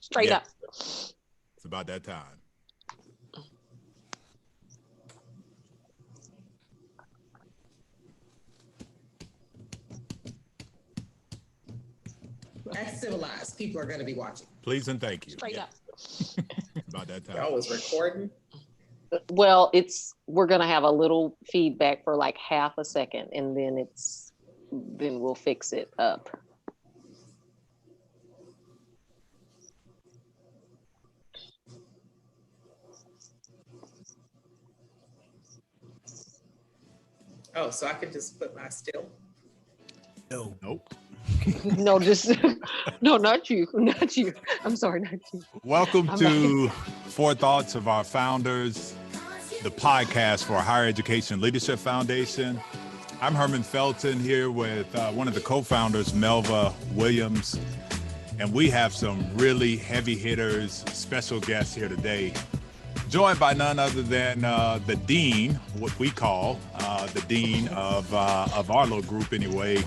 Straight up. It's about that time. As civilized people are going to be watching. Please and thank you. Straight up. About that time. Y'all was recording. Well, we're gonna have a little feedback for like half a second, and then we'll fix it up. Oh, so I could just put my still. No. Nope. No, no, not you. I'm sorry, not you. Welcome to Four Thoughts of Our Founders, the podcast for Higher Education Leadership Foundation. I'm Herman Felton here with one of the co-founders, Melva Williams, and we have some really heavy hitters, special guests here today, joined by none other than the dean, what we call the dean of our little group anyway,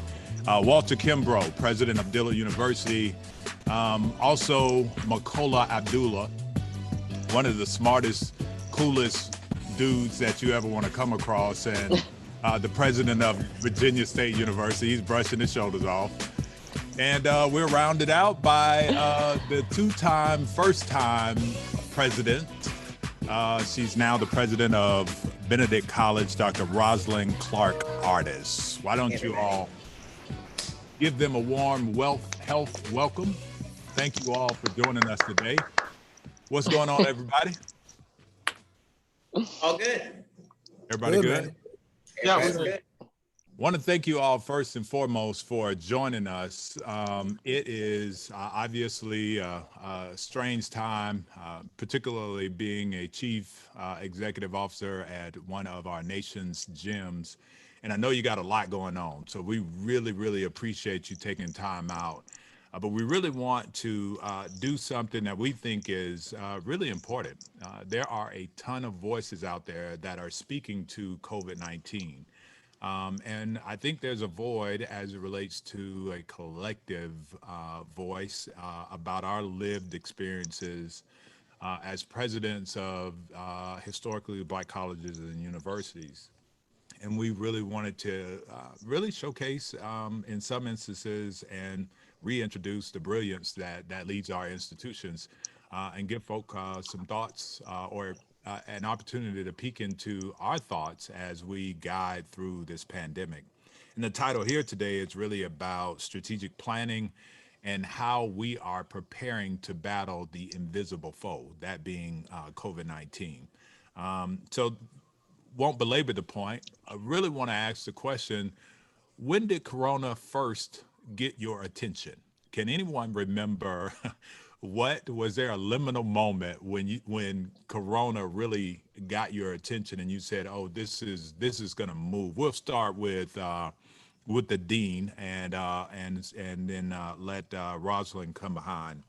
Walter Kimbrough, president of Dillard University. Also, Makola Abdullah, one of the smartest, coolest dudes that you ever want to come across, and the president of Virginia State University. He's brushing his shoulders off. And we're rounded out by the first-time president. She's now the president of Benedict College, Dr. Rosalind Clark Artis. Why don't you all give them a warm health welcome. Thank you all for joining us today. What's going on, everybody? All good. Everybody good? Yeah, we're good. Want to thank you all first and foremost for joining us. It is obviously a strange time, particularly being a chief executive officer at one of our nation's gyms. And I know you got a lot going on, so we really, really appreciate you taking time out. But we really want to do something that we think is really important. There are a ton of voices out there that are speaking to COVID-19. And I think there's a void as it relates to a collective voice about our lived experiences as presidents of historically Black colleges and universities. And we really wanted to really showcase, in some instances, and reintroduce the brilliance that leads our institutions, and give folk some thoughts or an opportunity to peek into our thoughts as we guide through this pandemic. And the title here today is really about strategic planning and how we are preparing to battle the invisible foe, that being COVID-19. So won't belabor the point. I really want to ask the question, when did Corona first get your attention? Can anyone remember was there a liminal moment when Corona really got your attention and you said, oh, this is going to move? We'll start with the dean and then let Rosalind come behind,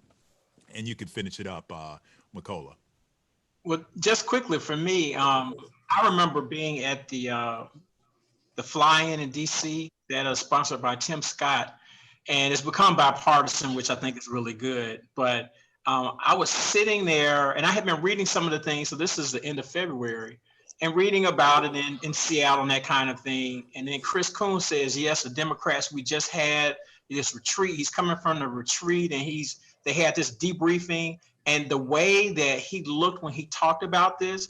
and you can finish it up, Makola. Well, just quickly for me, I remember being at the fly-in DC that is sponsored by Tim Scott, and it's become bipartisan, which I think is really good. But I was sitting there, and I had been reading some of the things. So this is the end of February, and reading about it in Seattle and that kind of thing. And then Chris Coons says, yes, the Democrats, we just had this retreat. He's coming from the retreat, and they had this debriefing. And the way that he looked when he talked about this,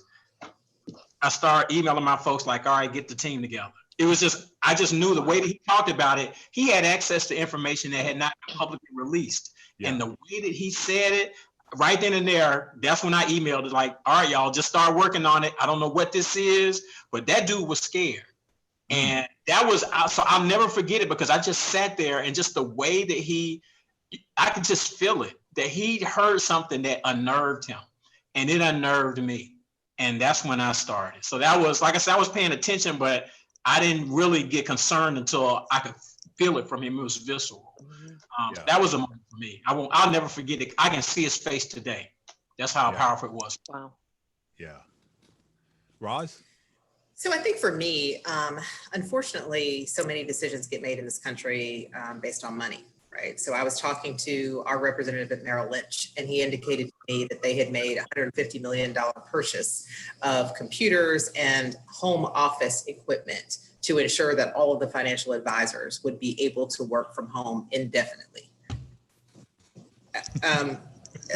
I started emailing my folks like, all right, get the team together. It was just, I just knew the way that he talked about it, he had access to information that had not been publicly released. Yeah. And the way that he said it, right then and there, that's when I emailed it like, all right, y'all, just start working on it. I don't know what this is, but that dude was scared. And that was, so I'll never forget it, because I just sat there and just the way that I could just feel it, that he heard something that unnerved him, and it unnerved me. And that's when I started. So that was, like I said, I was paying attention, but I didn't really get concerned until I could feel it from him. It was visceral. That was a moment for me. I'll never forget it. I can see his face today. That's how powerful it was. Wow. Yeah. Roz? So I think for me, unfortunately, so many decisions get made in this country based on money. right? So I was talking to our representative at Merrill Lynch, and he indicated to me that they had made $150 million purchase of computers and home office equipment to ensure that all of the financial advisors would be able to work from home indefinitely. I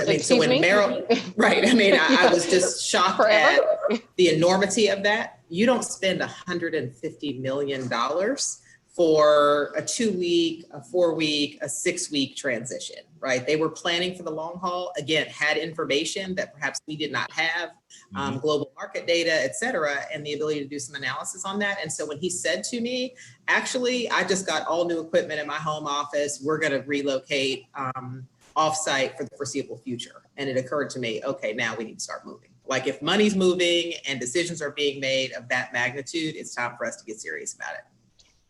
mean, so when Merrill, right, I mean, I was just shocked at the enormity of that. You don't spend $150 million for a 2-week, a 4-week, a 6-week transition, right? They were planning for the long haul, again, had information that perhaps we did not have, global market data, et cetera, and the ability to do some analysis on that. And so when he said to me, actually, I just got all new equipment in my home office, we're gonna relocate offsite for the foreseeable future. And it occurred to me, okay, now we need to start moving. Like if money's moving and decisions are being made of that magnitude, it's time for us to get serious about it.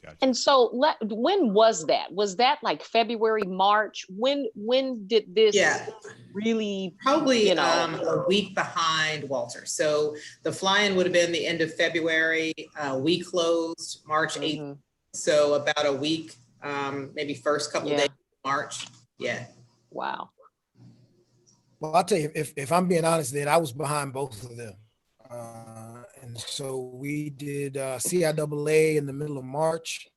Gotcha. And so when was that? Was that like February, March? When did this really? Probably a week behind Walter. So the fly-in would have been the end of February. We closed March 8th. So about a week, maybe first couple of days of March. Yeah. Wow. Well, I'll tell you, if I'm being honest, then I was behind both of them. And so we did CIAA in the middle of March.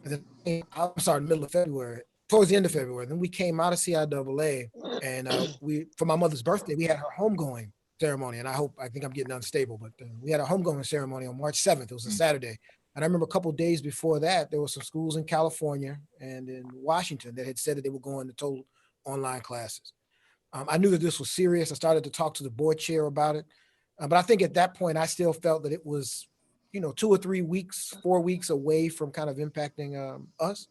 And then, I'm sorry, middle of February, towards the end of February. Then we came out of CIAA, and we, for my mother's birthday, we had her homegoing ceremony. And I think I'm getting unstable, but we had a homegoing ceremony on March 7th. It was a Saturday. And I remember a couple of days before that, there were some schools in California and in Washington that had said that they were going to total online classes. I knew that this was serious. I started to talk to the board chair about it. But I think at that point, I still felt that it was, 2 or 3 weeks, 4 weeks away from kind of impacting us.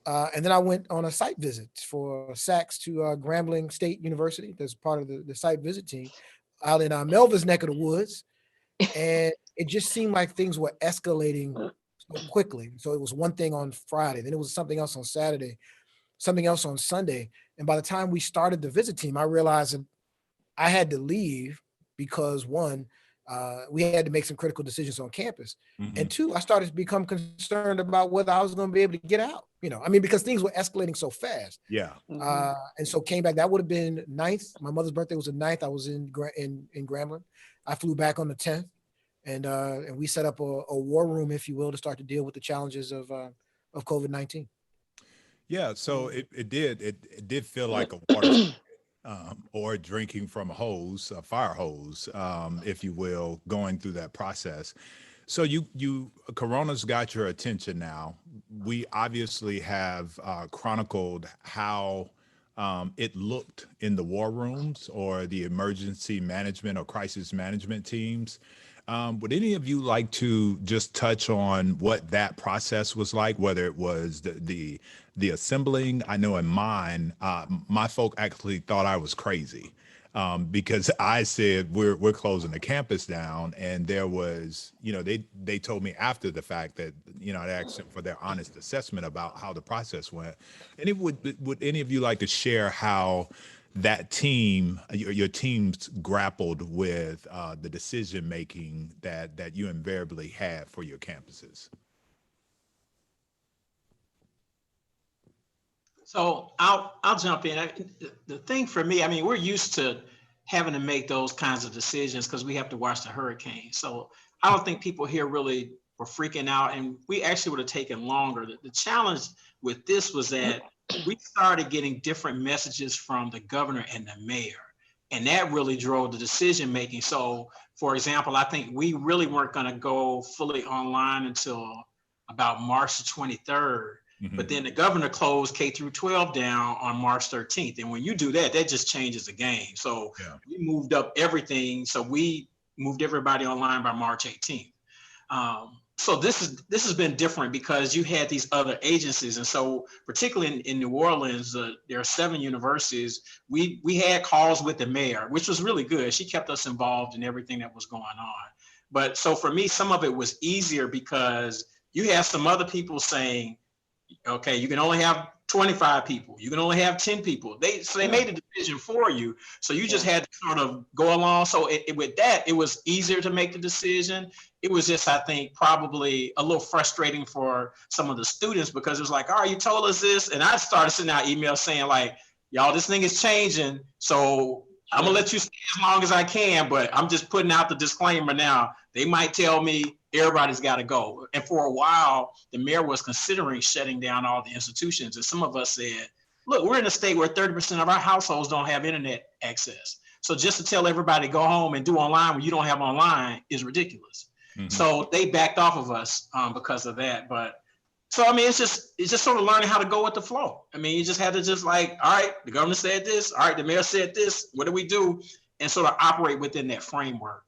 And then I went on a site visit for SACS to Grambling State University. That's part of the site visit team out in Melva's neck of the woods. And it just seemed like things were escalating so quickly. So it was one thing on Friday, then it was something else on Saturday, something else on Sunday. And by the time we started the visit team, I realized that I had to leave because one, we had to make some critical decisions on campus. And two, I started to become concerned about whether I was going to be able to get out, because things were escalating so fast. Yeah. And so came back, that would have been 9th. My mother's birthday was the 9th. I was in Grambling. I flew back on the 10th and we set up a war room, if you will, to start to deal with the challenges of COVID-19. Yeah, so it did feel like a water or drinking from a hose, a fire hose, if you will, going through that process. So Corona's got your attention now. We obviously have chronicled how it looked in the war rooms or the emergency management or crisis management teams. Would any of you like to just touch on what that process was like, whether it was the assembling? I know in mine, my folk actually thought I was crazy because I said we're closing the campus down, and there was, they told me after the fact that, I asked them for their honest assessment about how the process went. And would any of you like to share how that team, your teams grappled with the decision making that you invariably had for your campuses? So I'll jump in. The thing for me, we're used to having to make those kinds of decisions because we have to watch the hurricane. So I don't think people here really were freaking out, and we actually would have taken longer. The challenge with this was that we started getting different messages from the governor and the mayor, and that really drove the decision making. So, for example, I think we really weren't going to go fully online until about March the 23rd. But then the governor closed K through 12 down on March 13th. And when you do that, that just changes the game. So we moved up everything. So we moved everybody online by March 18th. So this has been different because you had these other agencies. And so particularly in New Orleans, there are 7 universities. We had calls with the mayor, which was really good. She kept us involved in everything that was going on. But so for me, some of it was easier because you have some other people saying, okay, you can only have 25 people. You can only have 10 people. They made a decision for you. So you just had to sort of go along. So with that, it was easier to make the decision. It was just, I think, probably a little frustrating for some of the students because it was like, all right, you told us this. And I started sending out emails saying like, y'all, this thing is changing. So I'm gonna let you stay as long as I can, but I'm just putting out the disclaimer now. They might tell me everybody's got to go. And for a while, the mayor was considering shutting down all the institutions. And some of us said, look, we're in a state where 30% of our households don't have internet access. So just to tell everybody to go home and do online when you don't have online is ridiculous. Mm-hmm. So they backed off of us because of that. But so, I mean, it's just sort of learning how to go with the flow. I mean, you just had to just like, all right, the governor said this. All right, the mayor said this. What do we do? And sort of operate within that framework.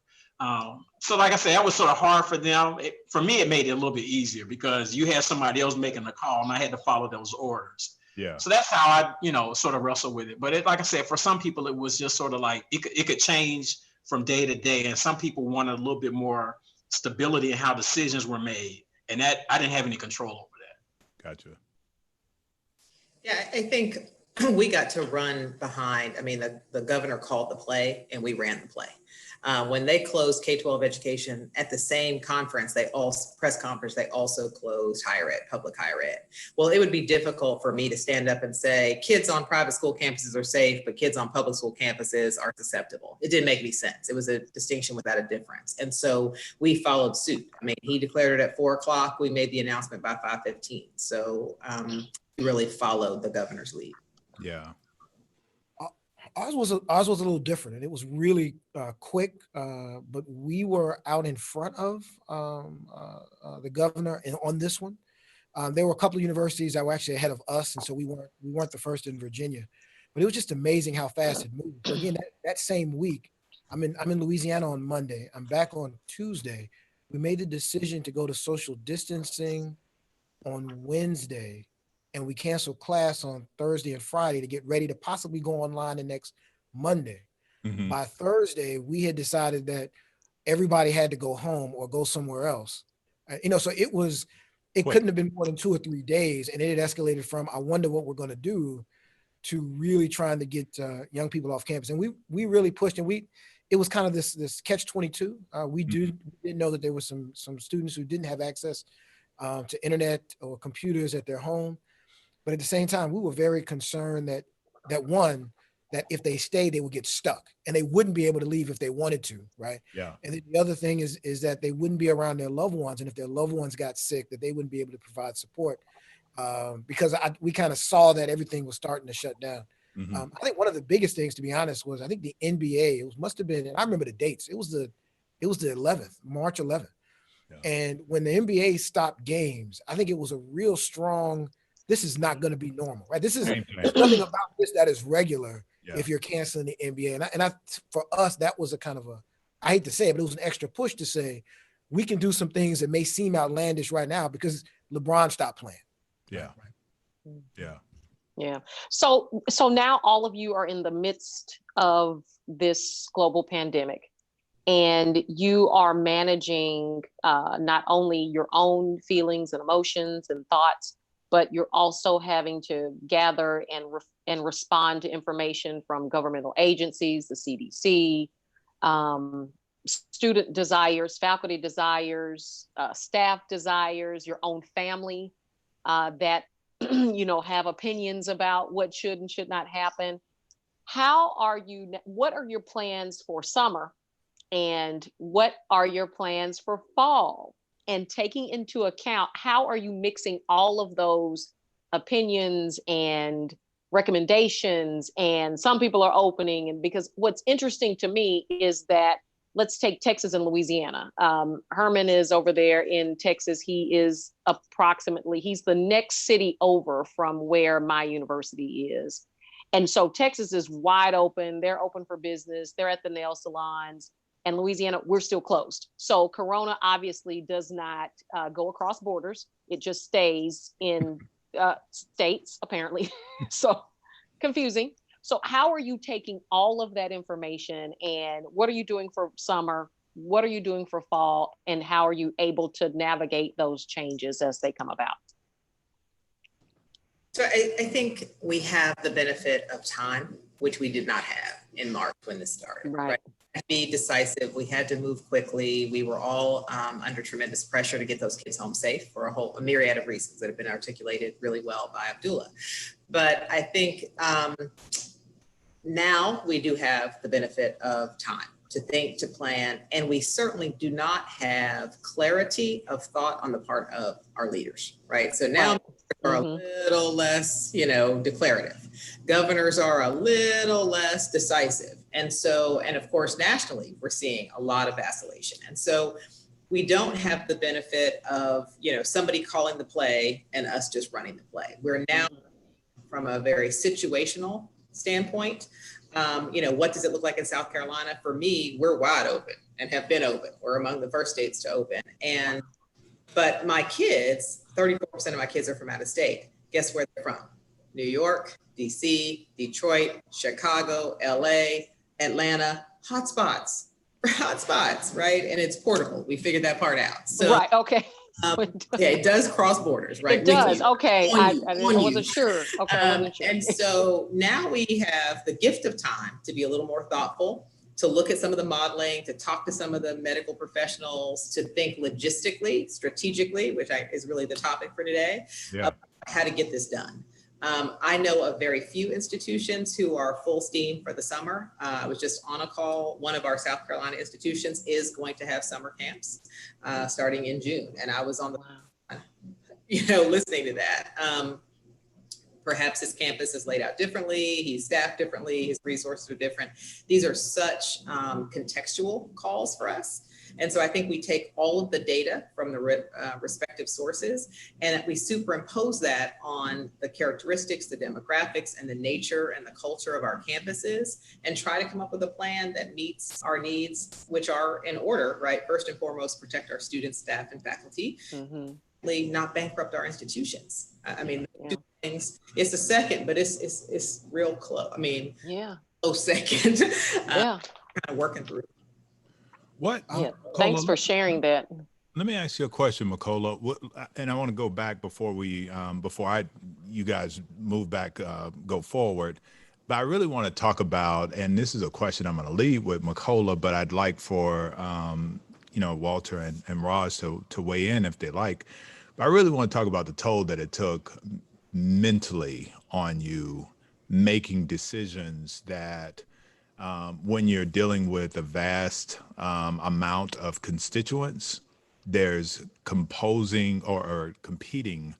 So like I said, that was sort of hard for them. For me, it made it a little bit easier because you had somebody else making the call and I had to follow those orders. Yeah. So that's how I, sort of wrestle with it. But like I said, for some people, it was just sort of like, it could change from day to day. And some people wanted a little bit more stability in how decisions were made. And that I didn't have any control over that. Gotcha. Yeah, I think we got to run behind. I mean, the governor called the play and we ran the play. When they closed K-12 education at the same conference, press conference, they also closed higher ed, public higher ed. Well, it would be difficult for me to stand up and say, kids on private school campuses are safe, but kids on public school campuses are susceptible. It didn't make any sense. It was a distinction without a difference. And so we followed suit. I mean, he declared it at 4:00. We made the announcement by 5:15. So we really followed the governor's lead. Yeah. Ours was a little different, and it was really quick. But we were out in front of the governor on this one. There were a couple of universities that were actually ahead of us, and so we weren't the first in Virginia. But it was just amazing how fast it moved. So again, that same week, I'm in Louisiana on Monday. I'm back on Tuesday. We made the decision to go to social distancing on Wednesday. And we canceled class on Thursday and Friday to get ready to possibly go online the next Monday. Mm-hmm. By Thursday, we had decided that everybody had to go home or go somewhere else. So it couldn't have been more than 2 or 3 days. And it had escalated from, I wonder what we're going to do, to really trying to get young people off campus. And we really pushed, and it was kind of this catch-22. We didn't know that there were some students who didn't have access to internet or computers at their home. But at the same time, we were very concerned that if they stayed, they would get stuck and they wouldn't be able to leave if they wanted to, right? Yeah. And then the other thing is that they wouldn't be around their loved ones. And if their loved ones got sick, that they wouldn't be able to provide support because we kind of saw that everything was starting to shut down. Mm-hmm. I think one of the biggest things, to be honest, was I think the NBA, must have been, and I remember the dates, it was the 11th, March 11th. Yeah. And when the NBA stopped games, I think it was a real strong, this is not going to be normal, right? There's nothing about this that is regular if you're canceling the NBA. And for us, that was a kind of I hate to say it, but it was an extra push to say, we can do some things that may seem outlandish right now because LeBron stopped playing. Yeah. Right? Yeah. Yeah. So now all of you are in the midst of this global pandemic, and you are managing not only your own feelings and emotions and thoughts, but you're also having to gather and respond to information from governmental agencies, the CDC, student desires, faculty desires, staff desires, your own family that have opinions about what should and should not happen. What are your plans for summer, and what are your plans for fall? And taking into account, how are you mixing all of those opinions and recommendations? And some people are opening, and because what's interesting to me is that, let's take Texas and Louisiana. Herman is over there in Texas. He's the next city over from where my university is. And so Texas is wide open. They're open for business. They're at the nail salons. And Louisiana, we're still closed. So Corona obviously does not go across borders. It just stays in states, apparently. So confusing. So how are you taking all of that information, and what are you doing for summer? What are you doing for fall? And how are you able to navigate those changes as they come about? So I think we have the benefit of time, which we did not have in March when this started. Right. To be decisive, we had to move quickly. We were all under tremendous pressure to get those kids home safe for a myriad of reasons that have been articulated really well by Abdullah. But I think now we do have the benefit of time to think, to plan, and we certainly do not have clarity of thought on the part of our leaders, right? So now are a little less, declarative. Governors are a little less decisive. And so, and of course, nationally, we're seeing a lot of vacillation. And so we don't have the benefit of, somebody calling the play and us just running the play. We're now from a very situational standpoint. What does it look like in South Carolina? For me, we're wide open and have been open. We're among the first states to open. But my kids, 34% of my kids are from out of state. Guess where they're from? New York, DC, Detroit, Chicago, LA, Atlanta, hotspots, right? And it's portable. We figured that part out. So, right, okay. It does cross borders, right? It does, okay. I wasn't sure. Okay, I wasn't sure. And so now we have the gift of time to be a little more thoughtful, to look at some of the modeling, to talk to some of the medical professionals, to think logistically, strategically, which is really the topic for today, how to get this done. I know of very few institutions who are full steam for the summer. I was just on a call. One of our South Carolina institutions is going to have summer camps starting in June. And I was on the, listening to that. Perhaps his campus is laid out differently. He's staffed differently. His resources are different. These are such contextual calls for us. And so I think we take all of the data from the respective sources and we superimpose that on the characteristics, the demographics, and the nature and the culture of our campuses and try to come up with a plan that meets our needs, which are in order, right? First and foremost, protect our students, staff, and faculty, not bankrupt our institutions. Two things. It's the second, but it's real close. Second. Kind of working through. What? Thanks for sharing that. Let me ask you a question, Makola. And I want to go back before you guys move back, go forward. But I really want to talk about, and this is a question I'm going to leave with Makola, but I'd like for Walter and Raj to weigh in if they like. But I really want to talk about the toll that it took mentally on you making decisions that when you're dealing with a vast amount of constituents, there's composing or competing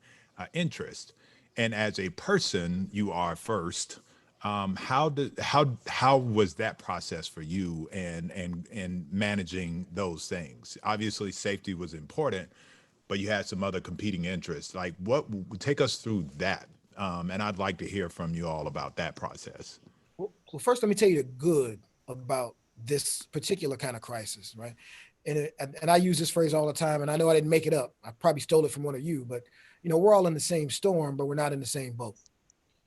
interest. And as a person, you are first. How was that process for you and managing those things? Obviously, safety was important, but you had some other competing interests. Like, take us through that. And I'd like to hear from you all about that process. Well, first, let me tell you the good about this particular kind of crisis, right? And I use this phrase all the time, and I know I didn't make it up. I probably stole it from one of you, but we're all in the same storm, but we're not in the same boat.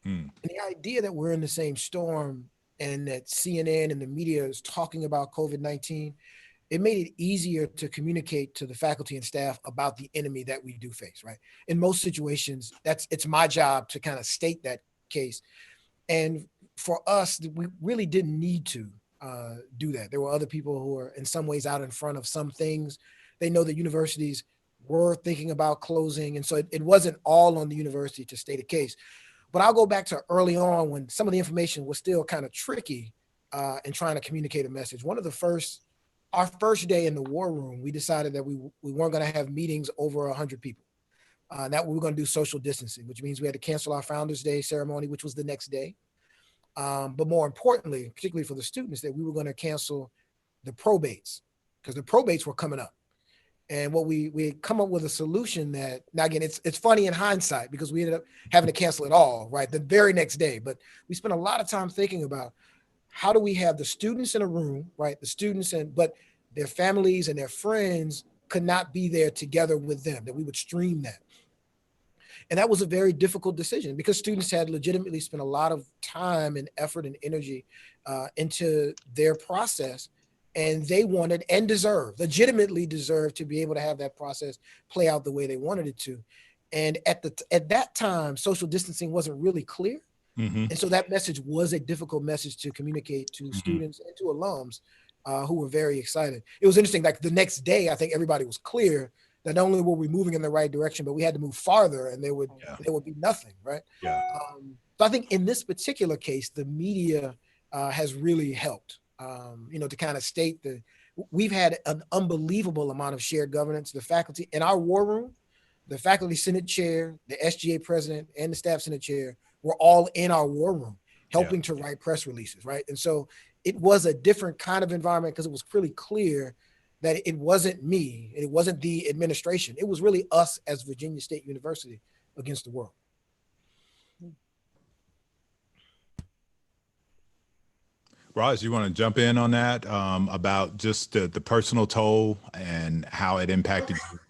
And the idea that we're in the same storm and that CNN and the media is talking about COVID-19, it made it easier to communicate to the faculty and staff about the enemy that we do face, right? In most situations, it's my job to kind of state that case. And for us, we really didn't need to do that. There were other people who are in some ways out in front of some things. They know that universities were thinking about closing. And so it wasn't all on the university to state a case. But I'll go back to early on when some of the information was still kind of tricky in trying to communicate a message. Our first day in the war room, we decided that we weren't going to have meetings over 100 people. That we were going to do social distancing, which means we had to cancel our Founders Day ceremony, which was the next day. But more importantly, particularly for the students, that we were going to cancel the probates because the probates were coming up. And what we had come up with a solution that, now again, it's funny in hindsight because we ended up having to cancel it all, right, the very next day. But we spent a lot of time thinking about how do we have the students in a room, right, but their families and their friends could not be there together with them, that we would stream that. And that was a very difficult decision because students had legitimately spent a lot of time and effort and energy into their process. And they wanted and legitimately deserved to be able to have that process play out the way they wanted it to. And at that time, social distancing wasn't really clear. And so that message was a difficult message to communicate to students and to alums who were very excited. It was interesting, like the next day, I think everybody was clear that not only were we moving in the right direction, but we had to move farther and there would be nothing, right? Yeah. So I think in this particular case, the media has really helped, to kind of state that we've had an unbelievable amount of shared governance. The faculty in our war room, the faculty senate chair, the SGA president, and the staff senate chair were all in our war room helping to write press releases, right? And so it was a different kind of environment because it was pretty clear that it wasn't me, it wasn't the administration. It was really us as Virginia State University against the world. Raj, you want to jump in on that about just the personal toll and how it impacted you?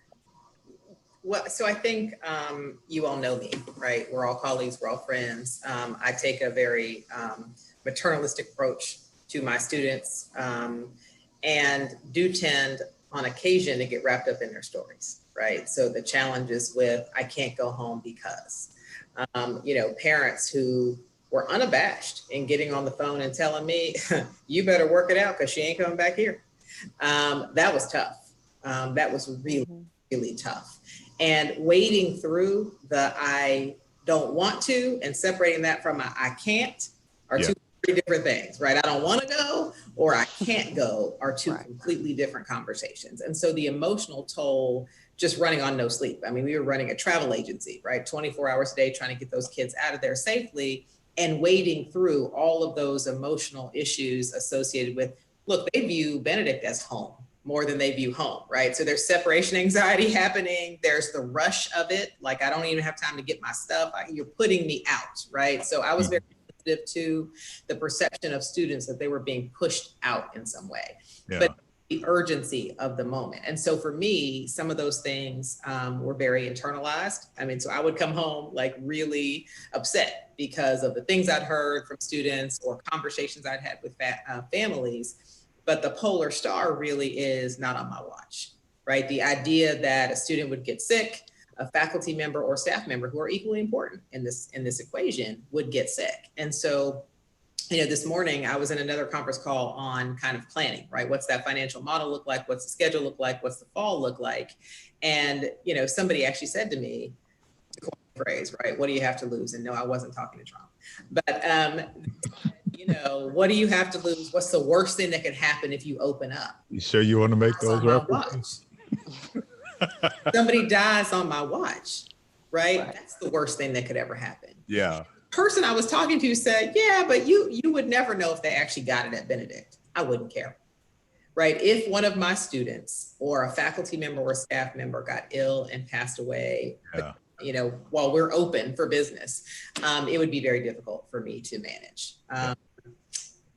Well, so I think you all know me, right? We're all colleagues, we're all friends. I take a very maternalistic approach to my students and do tend on occasion to get wrapped up in their stories, right? So the challenges with, I can't go home because, parents who were unabashed in getting on the phone and telling me, you better work it out because she ain't coming back here. That was tough. That was really, really tough. And wading through the I don't want to and separating that from I can't are two very different things, right? I don't want to go or I can't go are two completely different conversations. And so the emotional toll just running on no sleep. I mean, we were running a travel agency, right? 24 hours a day trying to get those kids out of there safely and wading through all of those emotional issues associated with, look, they view Benedict as home more than they view home, right? So there's separation anxiety happening. There's the rush of it. Like, I don't even have time to get my stuff. You're putting me out, right? So I was very sensitive to the perception of students that they were being pushed out in some way, but the urgency of the moment. And so for me, some of those things were very internalized. I mean, so I would come home like really upset because of the things I'd heard from students or conversations I'd had with families. But the polar star really is not on my watch, right? The idea that a student would get sick, a faculty member or staff member who are equally important in this equation would get sick. And so, this morning I was in another conference call on kind of planning, right? What's that financial model look like? What's the schedule look like? What's the fall look like? And, somebody actually said to me, phrase, right? What do you have to lose? And no, I wasn't talking to Trump, but, what do you have to lose? What's the worst thing that could happen if you open up? You sure you want to make those references? Somebody dies on my watch, right? That's the worst thing that could ever happen. Yeah. Person I was talking to said, yeah, but you would never know if they actually got it at Benedict. I wouldn't care, right? If one of my students or a faculty member or staff member got ill and passed away, while we're open for business, it would be very difficult for me to manage.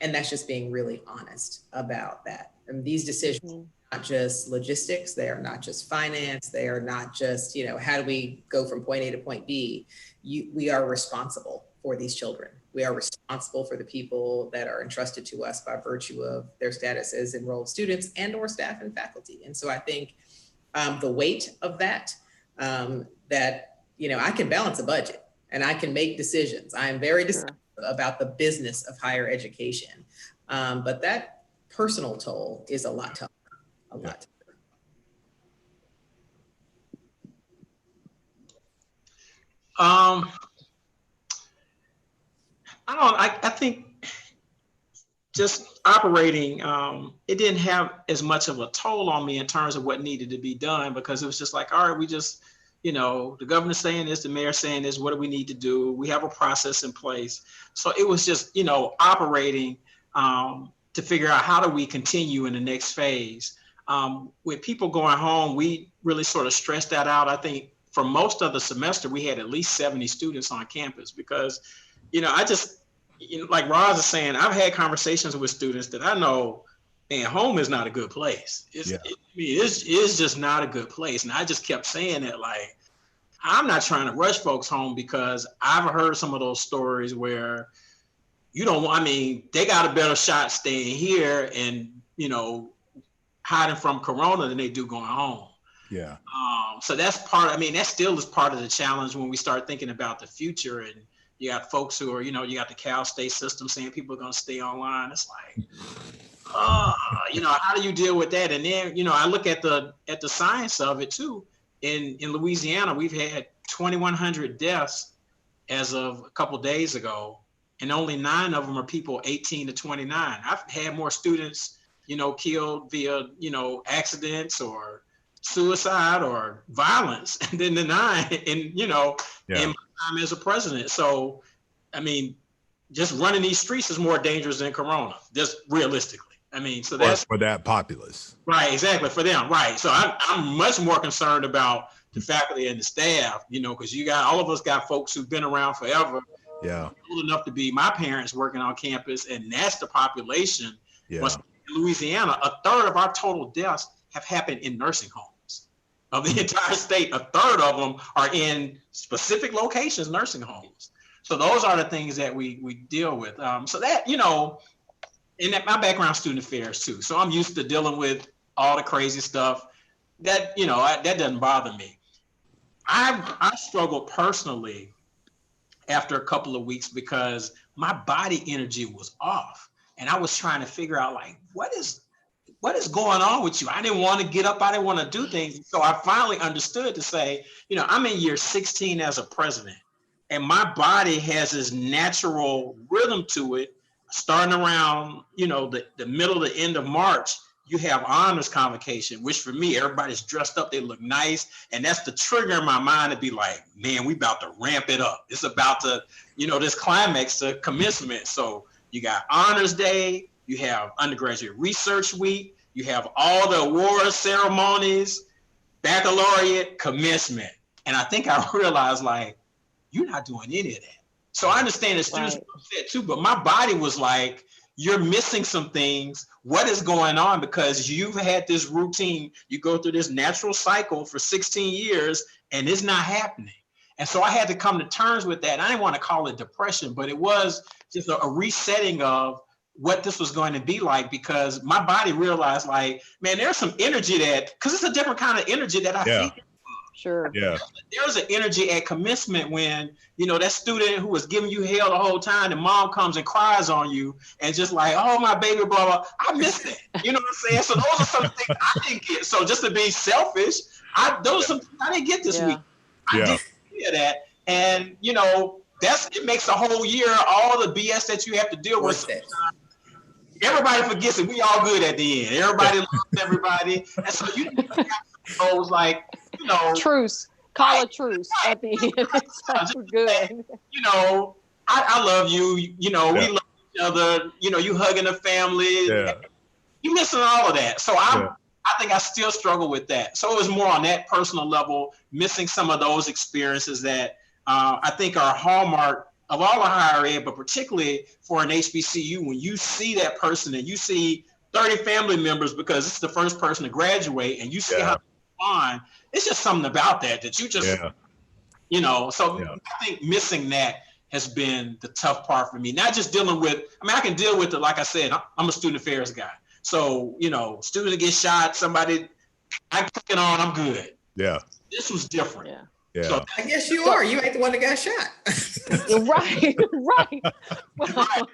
And that's just being really honest about that. And these decisions are not just logistics, they are not just finance, they are not just, how do we go from point A to point B? We are responsible for these children. We are responsible for the people that are entrusted to us by virtue of their status as enrolled students and or staff and faculty. And so I think the weight of that, I can balance a budget and I can make decisions. I am very decisive about the business of higher education. But that personal toll is a lot tougher, a lot tougher. I think just operating, it didn't have as much of a toll on me in terms of what needed to be done, because it was just like, all right, we just, the governor's saying this, the mayor's saying this, what do we need to do? We have a process in place. So it was just, operating to figure out how do we continue in the next phase. With people going home, we really sort of stressed that out. I think for most of the semester, we had at least 70 students on campus because, I just, like Roz is saying, I've had conversations with students that I know, man, home is not a good place. It's just not a good place. And I just kept saying that, like, I'm not trying to rush folks home because I've heard some of those stories where they got a better shot staying here and, hiding from Corona than they do going home. Yeah. So that's part, I mean, that still is part of the challenge when we start thinking about the future. And you got folks who are, you know, you got the Cal State system saying people are going to stay online. It's like, you know, how do you deal with that? And then, you know, I look at the science of it too. In Louisiana, we've had 2,100 deaths as of a couple of days ago, and only 9 of them are people 18 to 29. I've had more students, you know, killed via, you know, accidents or suicide or violence than the 9 in, you know, in my time as a president. So, I mean, just running these streets is more dangerous than Corona, just realistically. I mean, so that's for that populace. Right, exactly, for them, right. So I'm much more concerned about the faculty and the staff, you know, because all of us got folks who've been around forever. Yeah. Old enough to be my parents working on campus, and that's the population. Yeah. In Louisiana, a third of our total deaths have happened in nursing homes. Of the entire state, a third of them are in specific locations, nursing homes. So those are the things that we deal with. So that, you know, and my background student affairs too. So I'm used to dealing with all the crazy stuff that, you know, that doesn't bother me. I struggled personally after a couple of weeks because my body energy was off, and I was trying to figure out, like, what is going on with you? I didn't want to get up. I didn't want to do things. So I finally understood to say, you know, I'm in year 16 as a president, and my body has this natural rhythm to it. Starting around, you know, the middle to end of March, you have honors convocation, which for me, everybody's dressed up, they look nice. And that's the trigger in my mind to be like, man, we about to ramp it up. It's about to, you know, this climax to commencement. So you got honors day, you have undergraduate research week, you have all the award ceremonies, baccalaureate, commencement. And I think I realized, like, you're not doing any of that. So I understand the students are upset too, but my body was like, you're missing some things. What is going on? Because you've had this routine, you go through this natural cycle for 16 years and it's not happening. And so I had to come to terms with that. I didn't want to call it depression, but it was just a resetting of what this was going to be like, because my body realized, like, man, there's some energy because it's a different kind of energy that I feel. Sure. Yeah. There's an energy at commencement when, you know, that student who was giving you hell the whole time, and mom comes and cries on you and just like, oh, my baby, blah, blah. I missed that. You know what I'm saying? So those are some things I didn't get. So just to be selfish, those are some things I didn't get this week. I didn't hear that. And, you know, it makes the whole year, all the BS that you have to deal with. Everybody forgets it. We all good at the end. Everybody loves everybody. And so you those, like, you know, truce. Call a truce at the end. It's like, we're good. You know, I love you. You know, we love each other. You know, you hugging the family. Yeah. You missing all of that. So I think I still struggle with that. So it was more on that personal level, missing some of those experiences that I think are a hallmark of all of higher ed, but particularly for an HBCU, when you see that person and you see 30 family members because it's the first person to graduate, and you see how on, it's just something about that you just, you know, so I think missing that has been the tough part for me. Not just dealing with, I mean, I can deal with it. Like I said, I'm a student affairs guy. So, you know, student get shot, somebody I'm clicking on, I'm good. Yeah. This was different. Yeah. So, I guess you are. You ain't the one that got shot. Right. Well,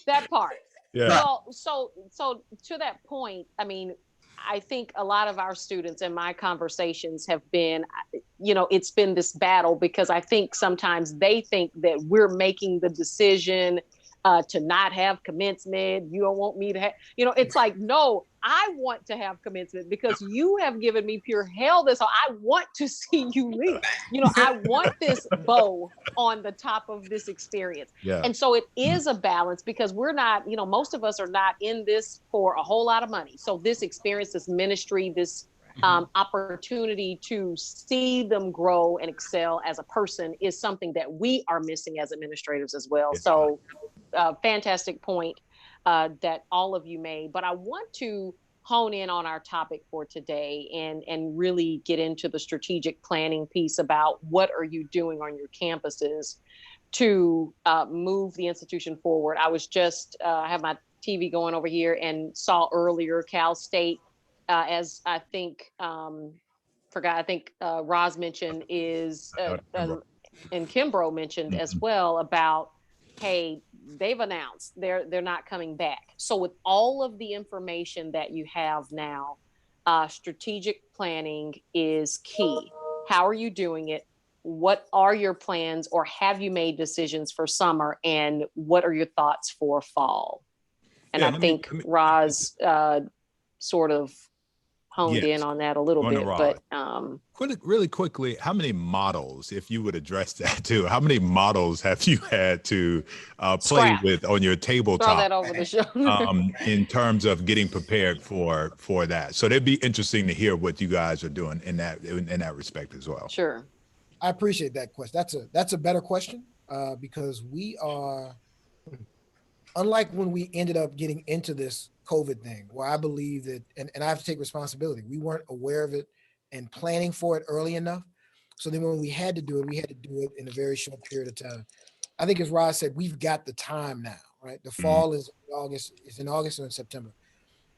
that part. Yeah. Well, so to that point, I mean, I think a lot of our students in my conversations have been, you know, it's been this battle, because I think sometimes they think that we're making the decision to not have commencement. You don't want me to have, you know, it's like, no, I want to have commencement because you have given me pure hell this. So I want to see you leave. You know, I want this bow on the top of this experience. Yeah. And so it is a balance, because we're not, you know, most of us are not in this for a whole lot of money. So this experience, this ministry, this opportunity to see them grow and excel as a person is something that we are missing as administrators as well. So fantastic point that all of you made. But I want to hone in on our topic for today and really get into the strategic planning piece about what are you doing on your campuses to move the institution forward. I was just, I have my TV going over here and saw earlier Cal State, as I think forgot, I think Roz mentioned is, and Kimbrough mentioned as well about, hey, they've announced they're not coming back. So with all of the information that you have now, strategic planning is key. How are you doing it? What are your plans, or have you made decisions for summer? And what are your thoughts for fall? And I think Roz sort of honed in on that a little bit, but really quickly, how many models, if you would address that too, how many models have you had to play with on your tabletop? Throw that over the shoulder. In terms of getting prepared for that. So it'd be interesting to hear what you guys are doing in that respect as well. Sure. I appreciate that question. That's a better question because we are, unlike when we ended up getting into this COVID thing, where I believe that, and I have to take responsibility, we weren't aware of it and planning for it early enough. So then when we had to do it, we had to do it in a very short period of time. I think as Roz said, we've got the time now, right? The fall is in August and September.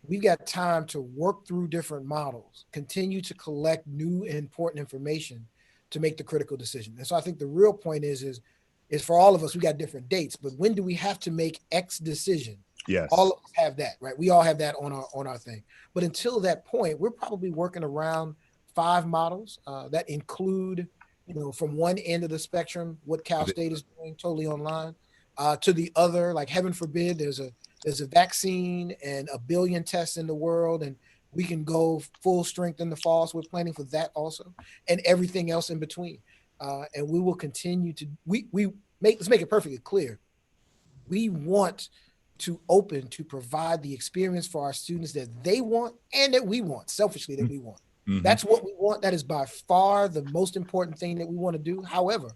We've got time to work through different models, continue to collect new and important information to make the critical decision. And so I think the real point is for all of us, we got different dates, but when do we have to make X decision? Yes. All of us have that, right? We all have that on our thing. But until that point, we're probably working around 5 models that include, from one end of the spectrum, what Cal State is doing totally online, to the other, like heaven forbid, there's a vaccine and 1 billion tests in the world, and we can go full strength in the fall. So we're planning for that also, and everything else in between. And we will continue to, let's make it perfectly clear. We want to provide the experience for our students that they want and that we want, selfishly that we want. That's what we want. That is by far the most important thing that we want to do. However,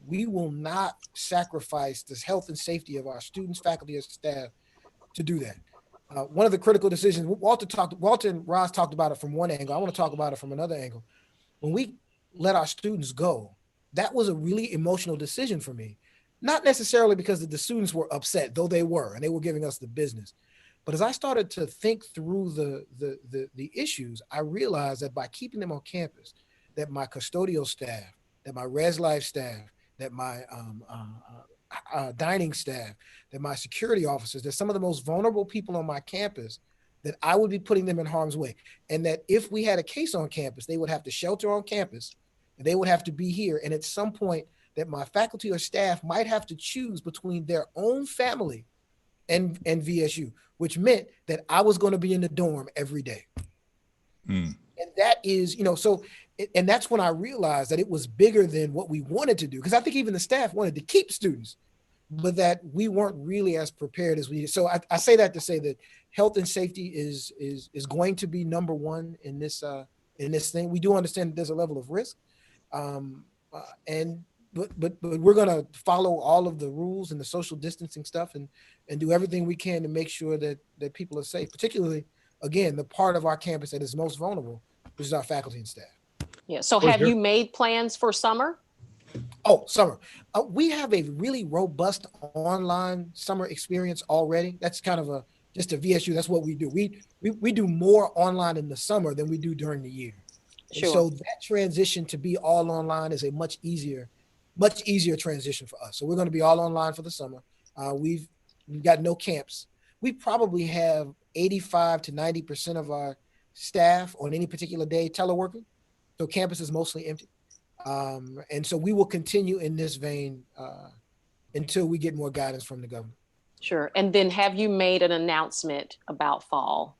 we will not sacrifice the health and safety of our students, faculty, and staff to do that. One of the critical decisions, Walter and Roz talked about it from one angle. I want to talk about it from another angle. When we let our students go, that was a really emotional decision for me. Not necessarily because the students were upset, though they were, and they were giving us the business. But as I started to think through the issues, I realized that by keeping them on campus, that my custodial staff, that my Res Life staff, that my dining staff, that my security officers, that some of the most vulnerable people on my campus, that I would be putting them in harm's way. And that if we had a case on campus, they would have to shelter on campus, and they would have to be here. And at some point that my faculty or staff might have to choose between their own family and VSU, which meant that I was going to be in the dorm every day. And that is, and that's when I realized that it was bigger than what we wanted to do. Because I think even the staff wanted to keep students, but that we weren't really as prepared as we did. So I say that to say that health and safety is going to be number one in this thing. We do understand that there's a level of risk, but we're going to follow all of the rules and the social distancing stuff and do everything we can to make sure that people are safe, particularly, again, the part of our campus that is most vulnerable, which is our faculty and staff. Yeah. So have you made plans for summer? Oh, summer. We have a really robust online summer experience already. That's kind of just a VSU. That's what we do. We do more online in the summer than we do during the year. Sure. And so that transition to be all online is a much easier transition for us. So we're going to be all online for the summer. We've got no camps. We probably have 85 to 90% of our staff on any particular day teleworking. So campus is mostly empty. And so we will continue in this vein until we get more guidance from the government. Sure. And then have you made an announcement about fall?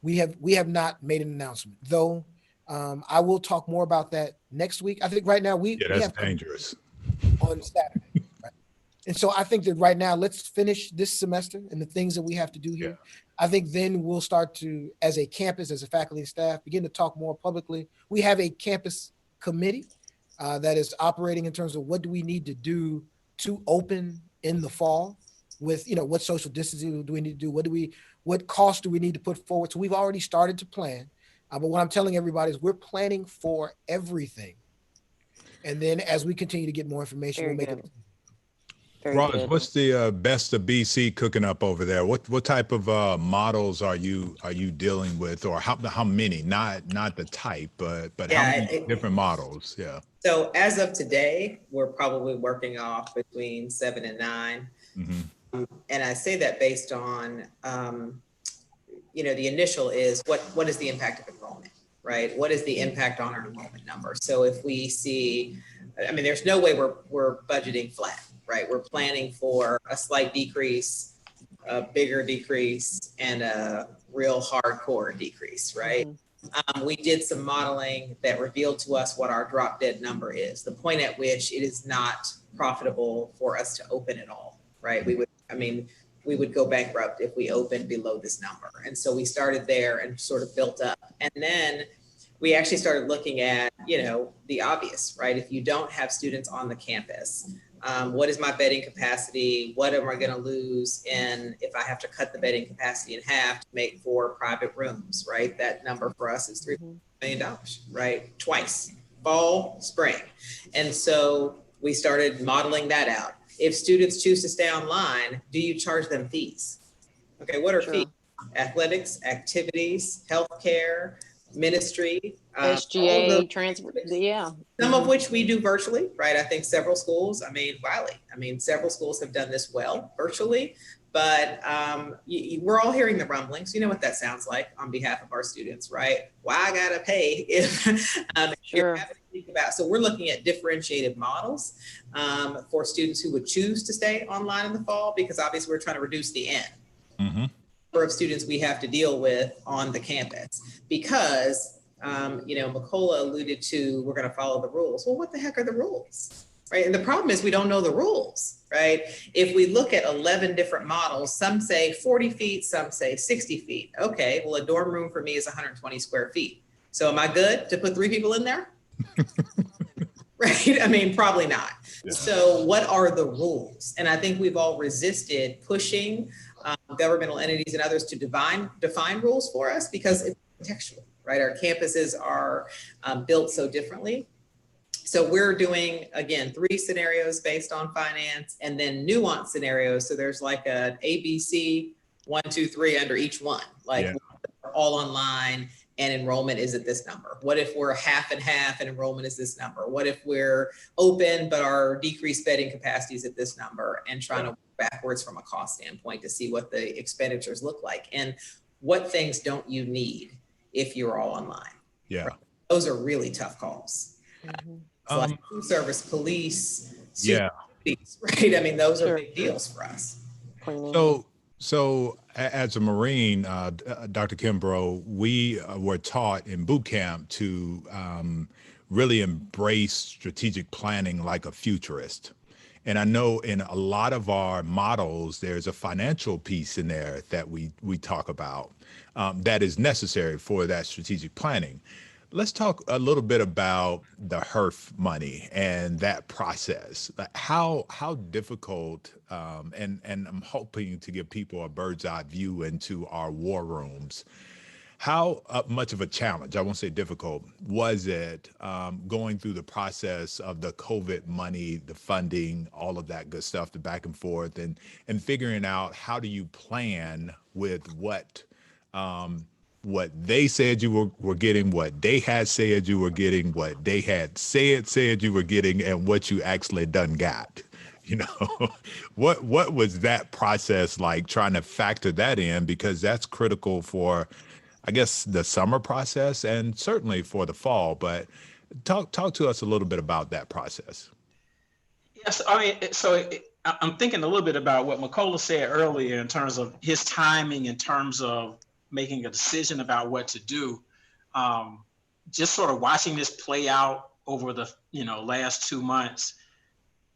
We have not made an announcement, though. I will talk more about that next week. I think right now we have dangerous on Saturday. Right? And so I think that right now, let's finish this semester and the things that we have to do here. Yeah. I think then we'll start to, as a campus, as a faculty and staff, begin to talk more publicly. We have a campus committee that is operating in terms of what do we need to do to open in the fall with, what social distancing do we need to do? What costs do we need to put forward? So we've already started to plan. But what I'm telling everybody is we're planning for everything. And then as we continue to get more information, we'll make it. Very Roz, good. what's the best of BC cooking up over there? What type of models are you dealing with, or how many? Not the type, but how Yeah, many different models? Yeah. so as of today, we're probably working off between 7 and 9. Mm-hmm. And I say that based on, the initial is what is the impact of enrollment, right? What is the impact on our enrollment number? So if we see, there's no way we're budgeting flat, right? We're planning for a slight decrease, a bigger decrease, and a real hardcore decrease, right? We did some modeling that revealed to us what our drop dead number is, the point at which it is not profitable for us to open at all, right? We would go bankrupt if we opened below this number. And so we started there and sort of built up. And then we actually started looking at, the obvious, right? If you don't have students on the campus, what is my bedding capacity? What am I going to lose if I have to cut the bedding capacity in half to make 4 private rooms, right? That number for us is $3 million, right? Twice, fall, spring. And so we started modeling that out. If students choose to stay online, do you charge them fees? Okay, what are fees? Athletics, activities, healthcare, ministry, SGA, transport, yeah. Some of which we do virtually, right? I think several schools, Wiley, several schools have done this well virtually, but we're all hearing the rumblings. You know what that sounds like on behalf of our students, right? Why I gotta pay if you're having to think about. So we're looking at differentiated models for students who would choose to stay online in the fall, because obviously we're trying to reduce the N. Mm-hmm. Of students we have to deal with on the campus, because Makola alluded to, we're going to follow the rules. Well, what the heck are the rules, right? And the problem is we don't know the rules, right? If we look at 11 different models, some say 40 feet, some say 60 feet. Okay, well, a dorm room for me is 120 square feet. So am I good to put 3 people in there? Right? Probably not. Yeah. So what are the rules? And I think we've all resisted pushing governmental entities and others to define rules for us, because it's contextual, right? Our campuses are built so differently. So we're doing, again, 3 scenarios based on finance, and then nuanced scenarios. So there's like an ABC 1, 2, 3 under each one, all online and enrollment is at this number. What if we're half and half and enrollment is this number? What if we're open but our decreased bedding capacity is at this number, and trying to work backwards from a cost standpoint to see what the expenditures look like, and what things don't you need if you're all online? Yeah, right? Those are really tough calls. Like food service, police, police, right? Those are big deals for us. So as a Marine, Dr. Kimbrough, we were taught in boot camp to really embrace strategic planning like a futurist. And I know in a lot of our models, there's a financial piece in there that we talk about that is necessary for that strategic planning. Let's talk a little bit about the HERF money and that process. How difficult, and I'm hoping to give people a bird's eye view into our war rooms. How much of a challenge, I won't say difficult, was it going through the process of the COVID money, the funding, all of that good stuff, the back and forth, and figuring out how do you plan with what they said you were getting, what they had said you were getting, what they had said you were getting, and what you actually done got. What was that process like, trying to factor that in, because that's critical for, I guess, the summer process and certainly for the fall. But talk to us a little bit about that process. Yes, I'm thinking a little bit about what Makola said earlier in terms of his timing, in terms of making a decision about what to do. Just sort of watching this play out over the last 2 months,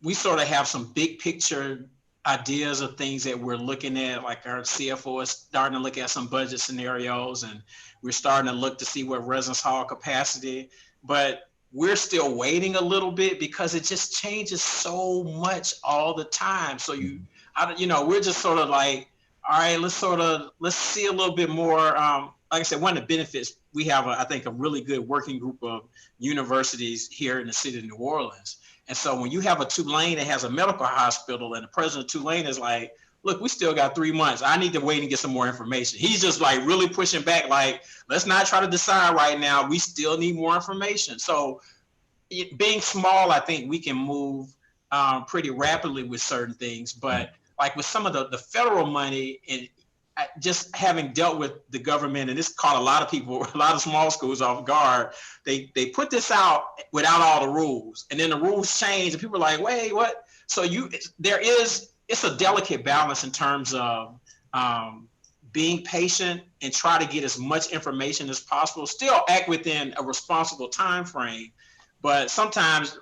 we sort of have some big picture ideas of things that we're looking at. Like our CFO is starting to look at some budget scenarios, and we're starting to look to see what residence hall capacity, but we're still waiting a little bit because it just changes so much all the time. So we're just sort of like, all right, let's see a little bit more. Like I said, one of the benefits, we have, I think, a really good working group of universities here in the city of New Orleans. And so when you have a Tulane that has a medical hospital and the president of Tulane is like, look, we still got 3 months. I need to wait and get some more information. He's just like really pushing back, like, let's not try to decide right now. We still need more information. So being small, I think we can move pretty rapidly with certain things. But like with some of the federal money, and just having dealt with the government, and this caught a lot of people, a lot of small schools off guard. They put this out without all the rules, and then the rules change, and people are like, wait, what? So it's a delicate balance in terms of being patient and try to get as much information as possible, still act within a responsible time frame. But sometimes,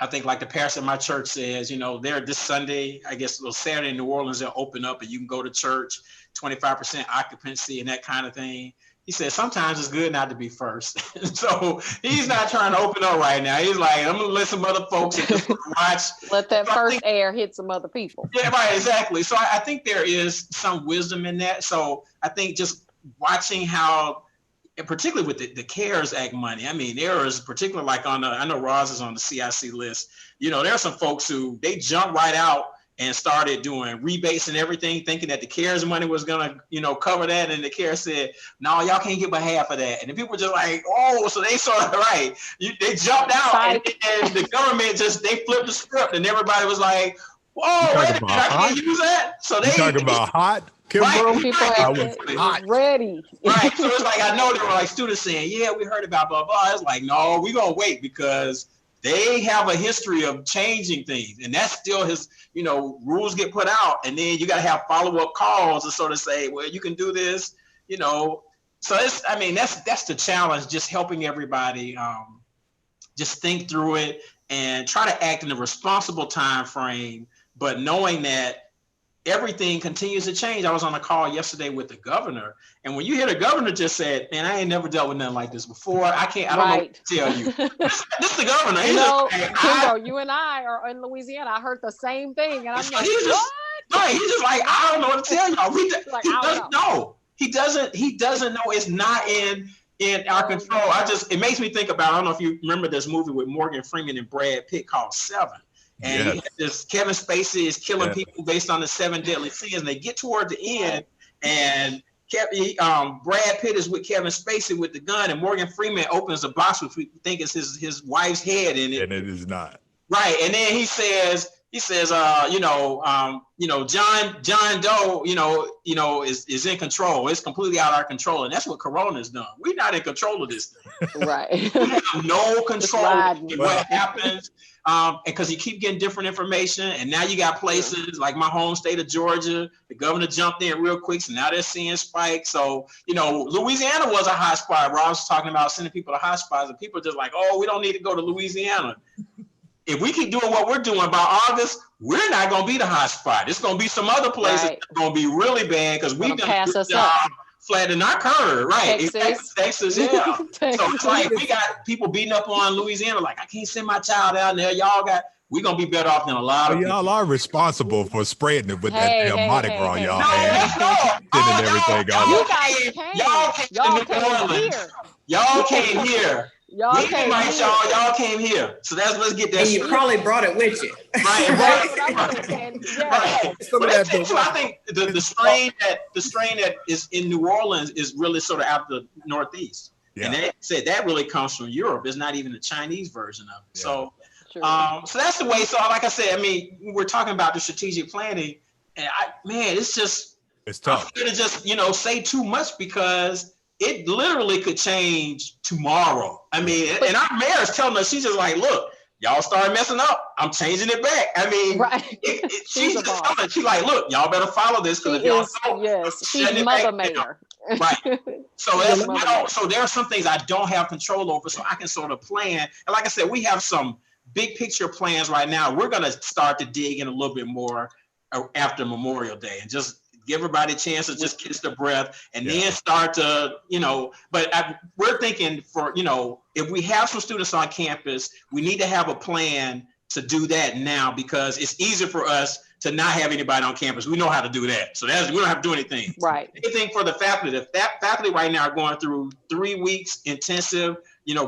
I think like the pastor of my church says, there this Sunday, I guess Saturday in New Orleans, they'll open up and you can go to church, 25% occupancy and that kind of thing. He said, sometimes it's good not to be first. So he's not trying to open up right now. He's like, I'm going to let some other folks just watch. Let that first air hit some other people. Yeah, right, exactly. So I think there is some wisdom in that. So I think just watching how, and particularly with the CARES Act money, I mean, there is particularly like I know Roz is on the CIC list. There are some folks who they jump right out and started doing rebates and everything, thinking that the CARES money was gonna, cover that. And the CARES said, no, y'all can't get but half of that. And the people were just like, oh, so they sort of right. They jumped out and the government they flipped the script and everybody was like, whoa, wait a minute, I can't use that. So they talking about hot. Right, people are ready. Right. So it's like, I know there were like students saying, yeah, we heard about blah, blah. It's like, no, we're going to wait because they have a history of changing things. And that's still rules get put out. And then you got to have follow-up calls to sort of say, well, you can do this, So that's the challenge, just helping everybody just think through it and try to act in a responsible time frame, but knowing that everything continues to change. I was on a call yesterday with the governor, and when you hear the governor just said, man, I ain't never dealt with nothing like this before. I don't know what to tell you. This is the governor. Kimbo, you and I are in Louisiana. I heard the same thing. And I'm like, what? Right. He's just like, I don't know what to tell y'all. He doesn't know. He doesn't know. It's not in our control. It makes me think about, I don't know if you remember this movie with Morgan Freeman and Brad Pitt called Seven. And this Kevin Spacey is killing people based on the 7 deadly sins. And they get toward the end, and Brad Pitt is with Kevin Spacey with the gun, and Morgan Freeman opens the box, which we think is his wife's head in it. And it is not. Right. And then he says, John Doe, is in control. It's completely out of our control. And that's what Corona's done. We're not in control of this thing. Right. We have no control of what happens. And because you keep getting different information, and now you got places like my home state of Georgia, the governor jumped in real quick, so now they're seeing spikes. So, Louisiana was a hot spot. Rob was talking about sending people to hot spots, and people are just like, oh, we don't need to go to Louisiana. If we keep doing what we're doing by August, we're not going to be the hot spot. It's going to be some other places that are going to be really bad because we've done a good job flattening our curve, right? Texas, yeah. So it's like we got people beating up on Louisiana, like, I can't send my child out there. We're going to be better off than a lot of people. Y'all are responsible for spreading it with that Mardi Gras, y'all. Y'all came here. Y'all came here. So let's get that. And you probably brought it with you. Right. I think the strain that is in New Orleans is really sort of out the Northeast. Yeah. And they said that really comes from Europe. It's not even the Chinese version of it. Yeah. So that's the way. So like I said, we're talking about the strategic planning, and it's tough. I'm gonna just say too much because it literally could change tomorrow. And our mayor's telling us, she's just like, look, y'all start messing up, I'm changing it back. Right. She's just telling us, she's like, look, y'all better follow this because if y'all don't, she's mother mayor. Right. So there are some things I don't have control over, so I can sort of plan. And like I said, we have some big picture plans right now. We're going to start to dig in a little bit more after Memorial Day and just give everybody a chance to just catch their breath and then start to, we're thinking for, if we have some students on campus, we need to have a plan to do that now because it's easier for us to not have anybody on campus. We know how to do that. So we don't have to do anything. Right. Anything for the faculty. The faculty right now are going through 3 weeks intensive,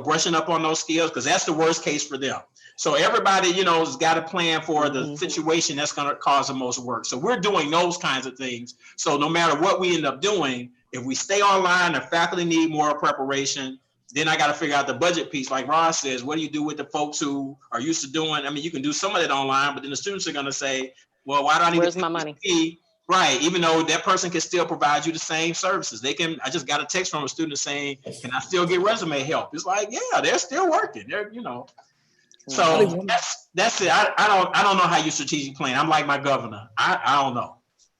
brushing up on those skills because that's the worst case for them. So everybody, you know, has got a plan for the situation that's going to cause the most work. So we're doing those kinds of things. So no matter what we end up doing, if we stay online, the faculty need more preparation. Then I got to figure out the budget piece. Like Ron says, what do you do with the folks who are used to doing? I mean, you can do some of it online, but then the students are going to say, well, why do I need Where's to my money? Right, even though that person can still provide you the same services. They can. I just got a text from a student saying, can I still get resume help? It's like, yeah, they're still working. They're, you know. So that's it. I don't know how you strategic plan. I'm like my governor. I don't know.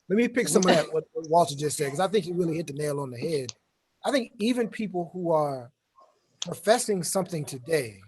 Let me pick some of that what Walter just said, because I think he really hit the nail on the head. I think even people who are professing something today,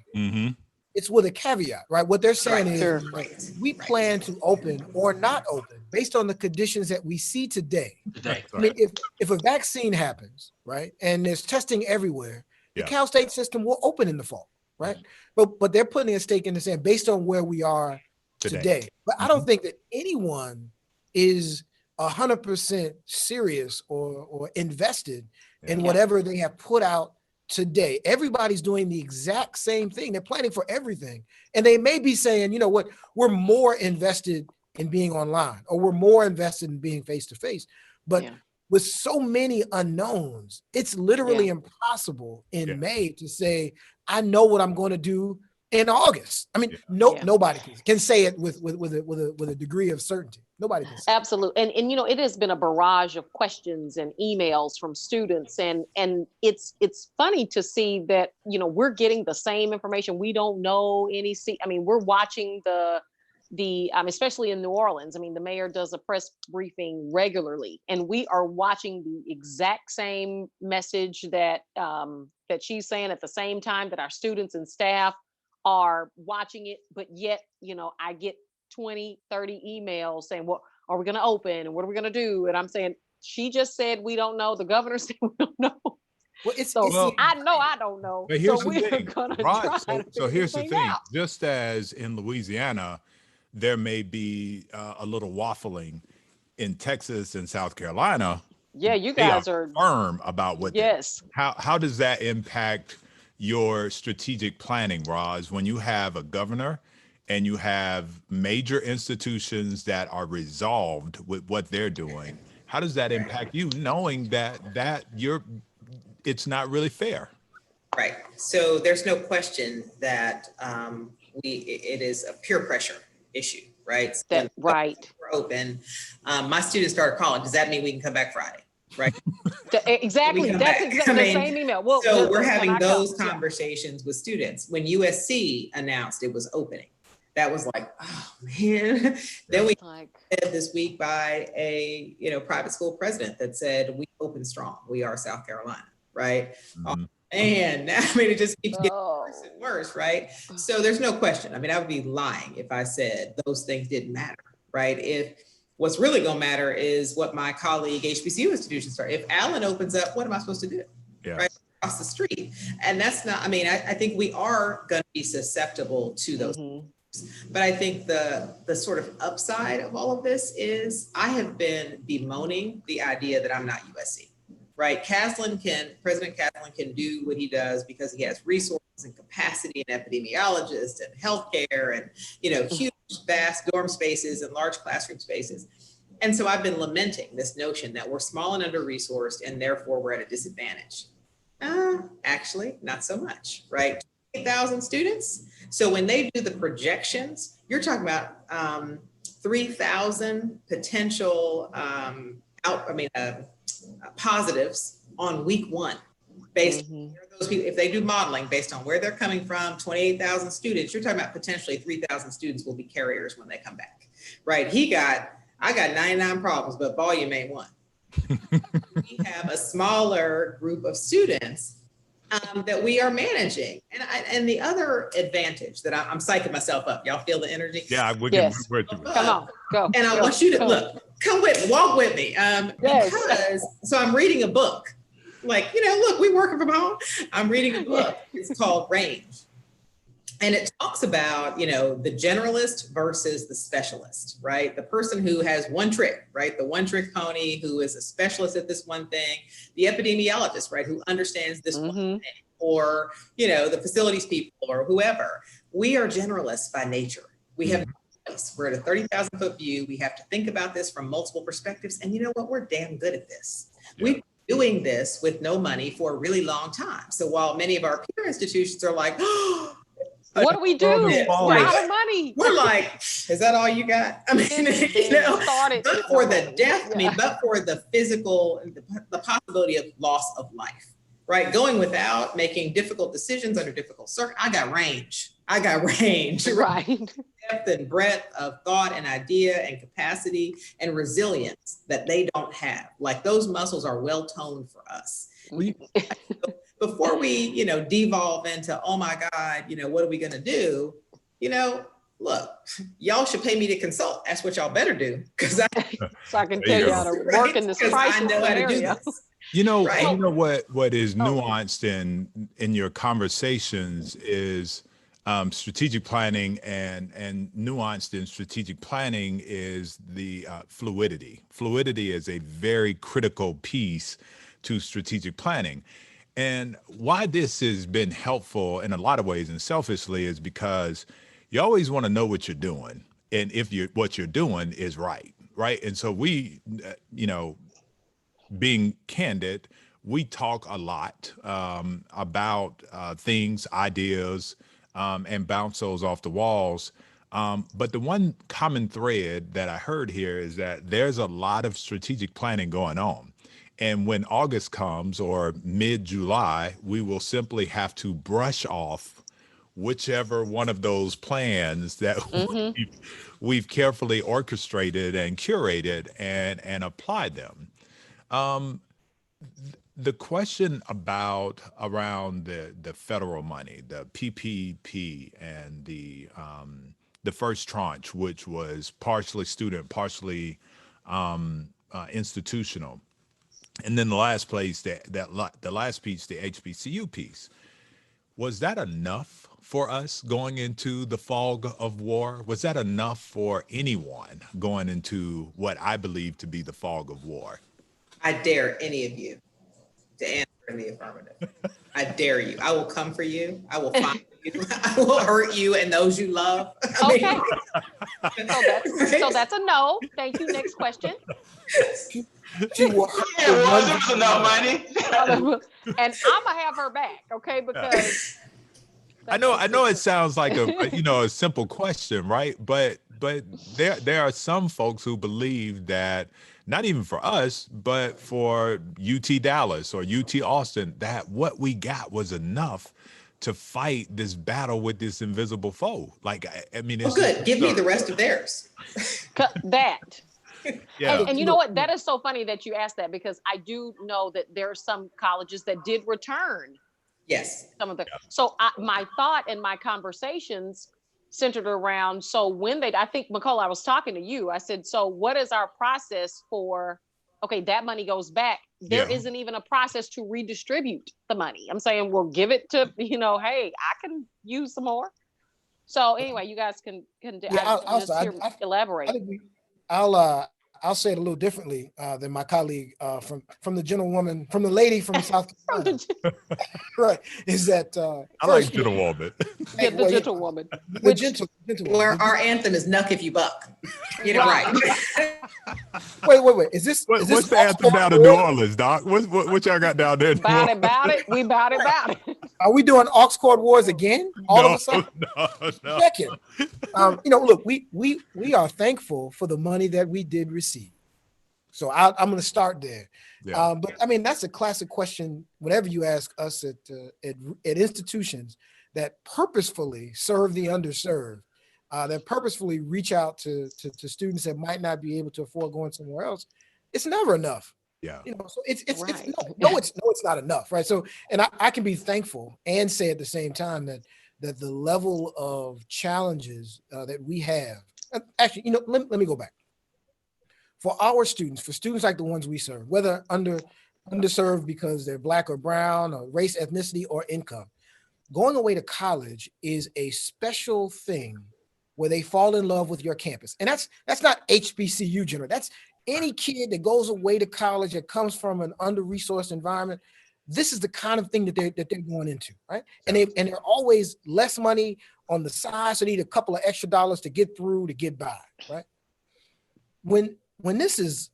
it's with a caveat, right? What they're saying is we plan to open or not open based on the conditions that we see today. I mean, if a vaccine happens, right, and there's testing everywhere, the Cal State system will open in the fall, right? But they're putting a stake in the sand based on where we are today. But I don't think that anyone is 100% serious or invested in whatever they have put out today. Everybody's doing the exact same thing. They're planning for everything. And they may be saying, you know what, we're more invested in being online, or we're more invested in being face-to-face. But with so many unknowns, it's literally impossible in May to say, I know what I'm going to do in August. I mean, nobody can say it with a degree of certainty. Nobody can say absolutely. And you know, it has been a barrage of questions and emails from students, and it's funny to see that, you know, we're getting the same information. We don't know any. I mean, we're watching the especially in New Orleans. I mean, the mayor does a press briefing regularly, and we are watching the exact same message that she's saying at the same time that our students and staff are watching it. But yet, you know, I get 20, 30 emails saying, what are we going to open? And what are we going to do? And I'm saying, she just said, we don't know. The governor said, we don't know. Well, I know I don't know. But here's so the thing, Rod, so here's the thing. Out. Just as in Louisiana, there may be a little waffling in Texas and South Carolina. Yeah, you guys are firm about what. Yes. How does that impact your strategic planning, Roz, when you have a governor and you have major institutions that are resolved with what they're doing? How does that impact you, knowing that it's not really fair? Right. So there's no question that it is a peer pressure issue, right? So right. We're open. My students started calling. Does that mean we can come back Friday? Right. Exactly. That's exactly the same email. Well, so we're having those conversations with students. When USC announced it was opening, that was like, oh man. Then we said this week by a private school president that said we open strong. We are South Carolina, right? And I mean, it just keeps getting worse and worse, right? So there's no question. I mean, I would be lying if I said those things didn't matter, right? If what's really going to matter is what my colleague HBCU institutions are. If Allen opens up, what am I supposed to do? Right across the street. And that's not, I mean, I think we are going to be susceptible to those. But I think the sort of upside of all of this is I have been bemoaning the idea that I'm not USC, right? President Caslin can do what he does because he has resources and capacity and epidemiologists and healthcare and, huge, vast dorm spaces and large classroom spaces. And so I've been lamenting this notion that we're small and under-resourced and therefore we're at a disadvantage. Actually, not so much, right? 8,000 students. So when they do the projections, you're talking about 3,000 potential positives on week one. Based on those people, if they do modeling based on where they're coming from, 28,000 students, you're talking about potentially 3,000 students will be carriers when they come back, right? I got 99 problems, but volume ain't one. We have a smaller group of students that we are managing. And the other advantage that I'm psyching myself up, y'all feel the energy? Yeah, we can. Come on, go. And I want you to come with me, walk with me. So I'm reading a book. Like, look, we working from home. I'm reading a book. It's called Range. And it talks about, the generalist versus the specialist, right? The person who has one trick, right? The one trick pony who is a specialist at this one thing. The epidemiologist, right? Who understands this one thing. or, you know, the facilities people or whoever. We are generalists by nature. We have we're at a 30,000 foot view. We have to think about this from multiple perspectives. And you know what? We're damn good at this. Yeah. We've been doing this with no money for a really long time. So while many of our peer institutions are like, oh, what do we do? We're out of money. We're like, is that all you got? I mean, you know, but for the death, I mean, but for the physical, the possibility of loss of life, right? Going without, making difficult decisions under difficult circumstances. I got range. Right. Depth and breadth of thought and idea and capacity and resilience that they don't have. Like those muscles are well toned for us. Before we, you know, devolve into, oh my God, you know, what are we going to do? You know, look, y'all should pay me to consult. That's what y'all better do. So I can tell you how to work in this crisis scenario. You know, you know what is nuanced in your conversations is strategic planning, and nuanced in strategic planning is the fluidity. Fluidity is a very critical piece to strategic planning. And why this has been helpful in a lot of ways and selfishly is because you always want to know what you're doing, and if what you're doing is right. And so we, you know, being candid, we talk a lot about things, ideas, and bounce those off the walls. But the one common thread that I heard here is that there's a lot of strategic planning going on. And when August comes or mid-July, we will simply have to brush off whichever one of those plans that we've carefully orchestrated and curated and applied them. The question around the federal money, the PPP, and the first tranche, which was partially student, partially institutional, and then the last piece, the HBCU piece, was that enough for us going into the fog of war? Was that enough for anyone going into what I believe to be the fog of war? I dare any of you to answer in the affirmative. I dare you. I will come for you. I will find you. I will hurt you and those you love. Okay. So that's a no. Thank you. Next question. There was enough money. And I'm gonna have her back, okay? Because I know it sounds like a simple question, right? But there are some folks who believe that not even for us, but for UT Dallas or UT Austin, that what we got was enough to fight this battle with this invisible foe. Like, I mean, it's good. Give me the rest of theirs. That. Yeah. And you know what? That is so funny that you asked that, because I do know that there are some colleges that did return. Yes. Some of the. So my thought and my conversations centered around, so when I think, Nicole, I was talking to you. I said, so what is our process for, okay, that money goes back. There isn't even a process to redistribute the money. I'm saying, we'll give it to, hey, I can use some more. So anyway, you guys can elaborate. I'll say it a little differently than my colleague from the gentlewoman, from the lady from South Carolina. Right? Is that I like gentlewoman. The gentlewoman. The gentlewoman. Where our anthem is "Nuck if you buck." You know, right? Wait. Is this what's the anthem down in New Orleans, Doc? What y'all got down there? About it. We about it. Are we doing aux cord wars again? All of a sudden? No. Second, look, we are thankful for the money that we did receive. So I'm going to start there. Yeah. But I mean, that's a classic question whenever you ask us at institutions that purposefully serve the underserved, that purposefully reach out to students that might not be able to afford going somewhere else. It's never enough. Yeah. So it's right. it's not enough, right? So, and I can be thankful and say at the same time that the level of challenges that we have, actually, let me go back. For our students, for students like the ones we serve, whether underserved because they're Black or brown or race, ethnicity, or income, going away to college is a special thing where they fall in love with your campus. And that's not HBCU general. That's any kid that goes away to college that comes from an under-resourced environment. this is the kind of thing that they're going into, right? And they're always less money on the side, so they need a couple of extra dollars to get through, to get by, right? When this is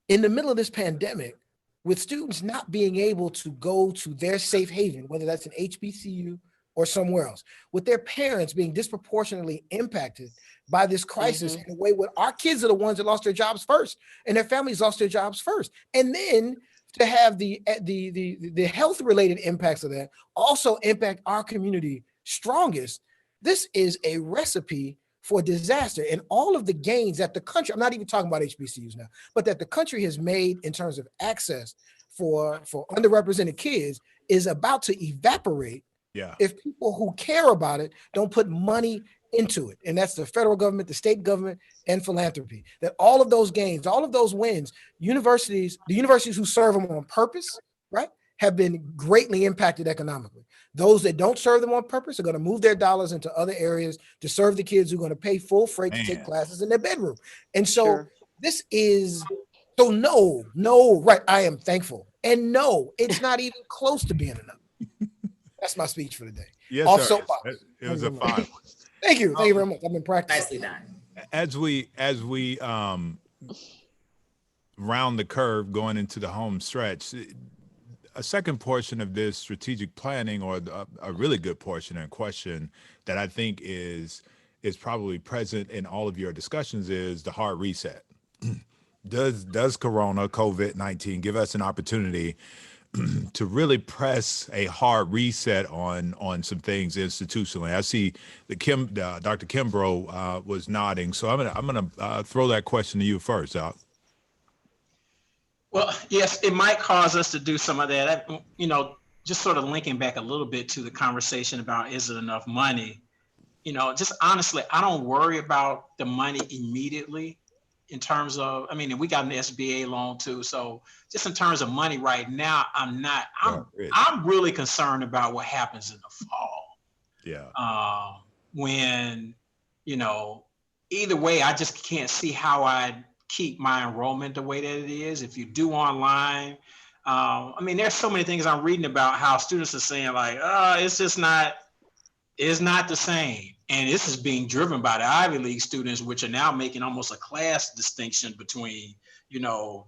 in the middle of this pandemic, with students not being able to go to their safe haven, whether that's an HBCU or somewhere else, with their parents being disproportionately impacted by this crisis in a way where our kids are the ones that lost their jobs first, and their families lost their jobs first. And then to have the health related impacts of that also impact our community strongest. This is a recipe for disaster, and all of the gains that the country, I'm not even talking about HBCUs now, but that the country has made in terms of access for underrepresented kids is about to evaporate if people who care about it don't put money into it. And that's the federal government, the state government, and philanthropy. That all of those gains, all of those wins, the universities who serve them on purpose, right, have been greatly impacted economically. Those that don't serve them on purpose are going to move their dollars into other areas to serve the kids who are going to pay full freight to take classes in their bedroom. And so this is, so no, right, I am thankful. And no, it's not even close to being enough. That's my speech for the day. Yes, Off sir. It was a fine one. Thank you. Thank you very much. I've been practicing. Nicely done. As we round the curve going into the home stretch, a second portion of this strategic planning, or a really good portion and question that I think is probably present in all of your discussions, is the hard reset. Does Corona, COVID-19, give us an opportunity to really press a hard reset on some things institutionally? I see Dr. Kimbrough was nodding, so I'm gonna throw that question to you first, Doc. Well, yes, it might cause us to do some of that. Just sort of linking back a little bit to the conversation about, is it enough money? Just honestly, I don't worry about the money immediately. In terms of, and we got an SBA loan too. So just in terms of money right now, I'm really concerned about what happens in the fall. Yeah. When, either way, I just can't see how I'd keep my enrollment the way that it is. If you do online, there's so many things I'm reading about how students are saying like, it's not the same. And this is being driven by the Ivy League students, which are now making almost a class distinction between,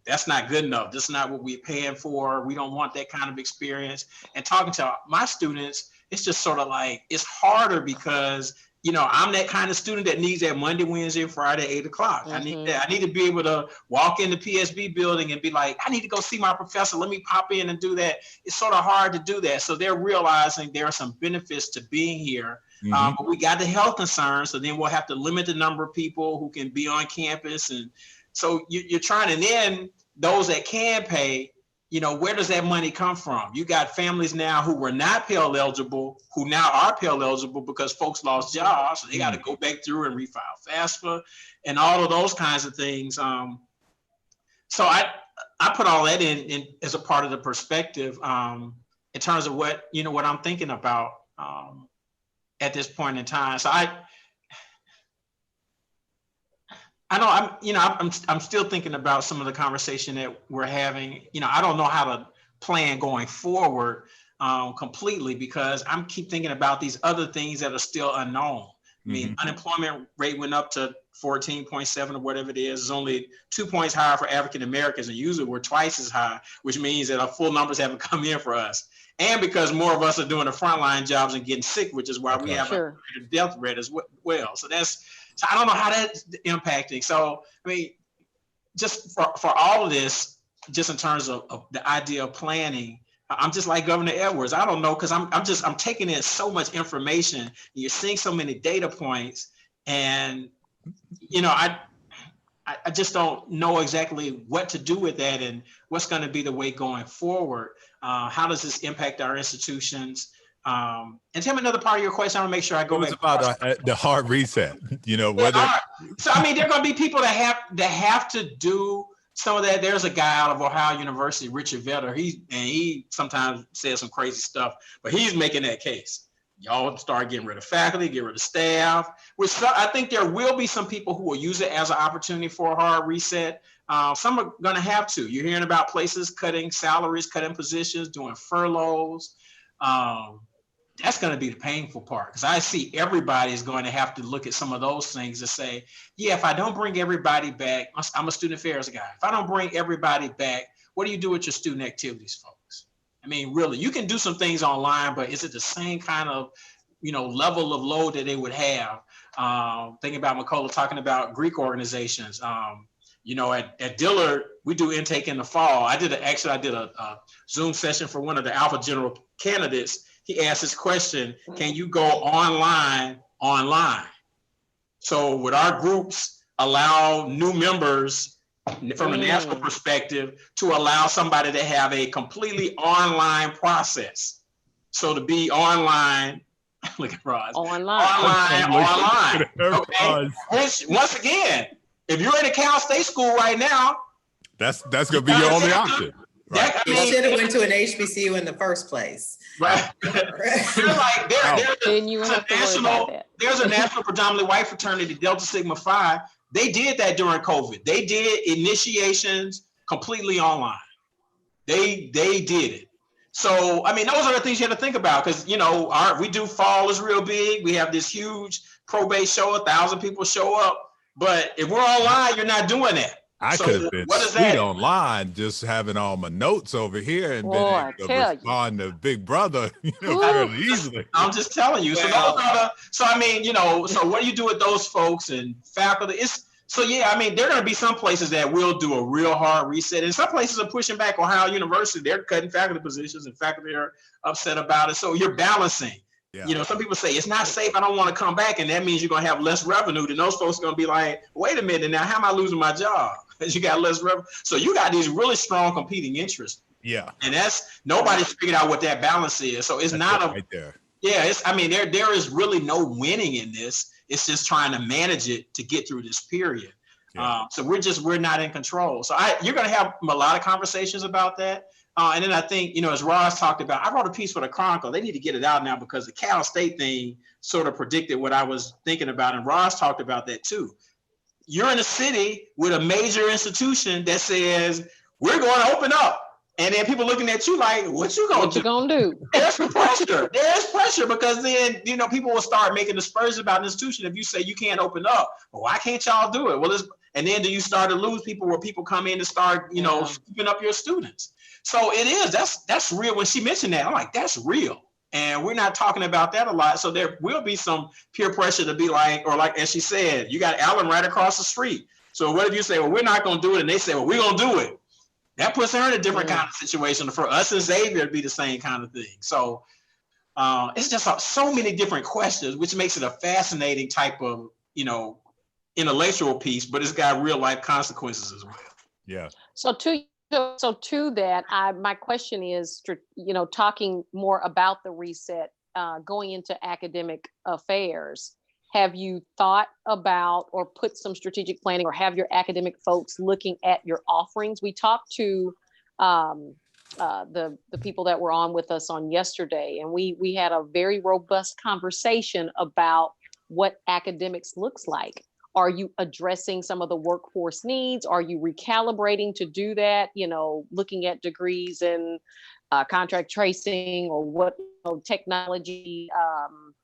that's not good enough. This is not what we're paying for. We don't want that kind of experience. And talking to my students, it's just sort of like, it's harder because, I'm that kind of student that needs that Monday, Wednesday, Friday, 8 o'clock. I need that. I need to be able to walk in the PSB building and be like, I need to go see my professor. Let me pop in and do that. It's sort of hard to do that. So they're realizing there are some benefits to being here. But we got the health concerns, so then we'll have to limit the number of people who can be on campus. And so you're trying to, then those that can pay, where does that money come from? You got families now who were not Pell eligible, who now are Pell eligible because folks lost jobs. So they got to go back through and refile FAFSA and all of those kinds of things. So I put all that in as a part of the perspective in terms of what I'm thinking about at this point in time. So I know I'm still thinking about some of the conversation that we're having. I don't know how to plan going forward completely, because I'm keep thinking about these other things that are still unknown. Unemployment rate went up to 14.7 or whatever it is. It's only 2 points higher for African Americans, and usually we're twice as high, which means that our full numbers haven't come in for us. And because more of us are doing the frontline jobs and getting sick, which is why we have a greater death rate as well. So I don't know how that's impacting. So, just for all of this, just in terms of the idea of planning, I'm just like Governor Edwards. I don't know, because I'm taking in so much information. And you're seeing so many data points, and I just don't know exactly what to do with that and what's going to be the way going forward. How does this impact our institutions? And tell me another part of your question. I want to make sure I go back. It was about the hard reset. Whether. So there are going to be people that have to do some of that. There's a guy out of Ohio University, Richard Vedder. He sometimes says some crazy stuff, but he's making that case. Y'all start getting rid of faculty, get rid of staff. I think there will be some people who will use it as an opportunity for a hard reset. Some are going to have to. You're hearing about places cutting salaries, cutting positions, doing furloughs. That's going to be the painful part, because I see everybody is going to have to look at some of those things and say, yeah, if I don't bring everybody back, I'm a student affairs guy. If I don't bring everybody back, what do you do with your student activities, folks? I mean, really, you can do some things online, but is it the same kind of, level of load that they would have? Thinking about McCullough talking about Greek organizations. At Dillard, we do intake in the fall. I did a Zoom session for one of the Alpha General candidates. He asked this question: can you go online? So would our groups allow new members from a national perspective to allow somebody to have a completely online process? So to be online, look at Roz. Online. Okay. Which, once again, if you're in a Cal State school right now, that's gonna be your only option. Right. You should have went to an HBCU in the first place. Right. There's a national predominantly white fraternity, Delta Sigma Phi. They did that during COVID. They did initiations completely online. They did it. So, I mean, those are the things you have to think about, because, we do fall is real big. We have this huge probate show, 1,000 people show up. But if we're online, you're not doing that. I could have been sweet online, just having all my notes over here and been able to respond to Big Brother, fairly easily. I'm just telling you. Well, so what do you do with those folks and faculty? There are going to be some places that will do a real hard reset, and some places are pushing back. Ohio University, they're cutting faculty positions, and faculty are upset about it. So you're balancing. Yeah. Some people say it's not safe, I don't want to come back, and that means you're going to have less revenue. Then those folks are going to be like, wait a minute, now how am I losing my job? Because you got less revenue. So you got these really strong competing interests. Yeah. And nobody's figured out what that balance is. So it's right there. Yeah, there is really no winning in this. It's just trying to manage it to get through this period. Yeah. So we're not in control. So you're going to have a lot of conversations about that. And then I think, as Roz talked about, I wrote a piece for the Chronicle. They need to get it out now, because the Cal State thing sort of predicted what I was thinking about. And Roz talked about that too. You're in a city with a major institution that says, we're going to open up. And then people looking at you like, what you going to do? There's pressure. There's pressure, because then, people will start making aspersions about an institution. If you say you can't open up, well, why can't y'all do it? Well, and then do you start to lose people where people come in and start, scooping up your students? So it is, that's real. When she mentioned that, I'm like, that's real. And we're not talking about that a lot. So there will be some peer pressure to be like, or like, as she said, you got Allen right across the street. So what if you say, well, we're not going to do it? And they say, well, we're going to do it. That puts her in a different kind of situation. For us and Xavier, it'd be the same kind of thing. So it's just so many different questions, which makes it a fascinating type of, intellectual piece, but it's got real life consequences as well. Yeah. So to that, my question is, talking more about the reset, going into academic affairs, have you thought about or put some strategic planning, or have your academic folks looking at your offerings? We talked to the people that were on with us on yesterday, and we had a very robust conversation about what academics looks like. Are you addressing some of the workforce needs? Are you recalibrating to do that? Looking at degrees in contract tracing or what technology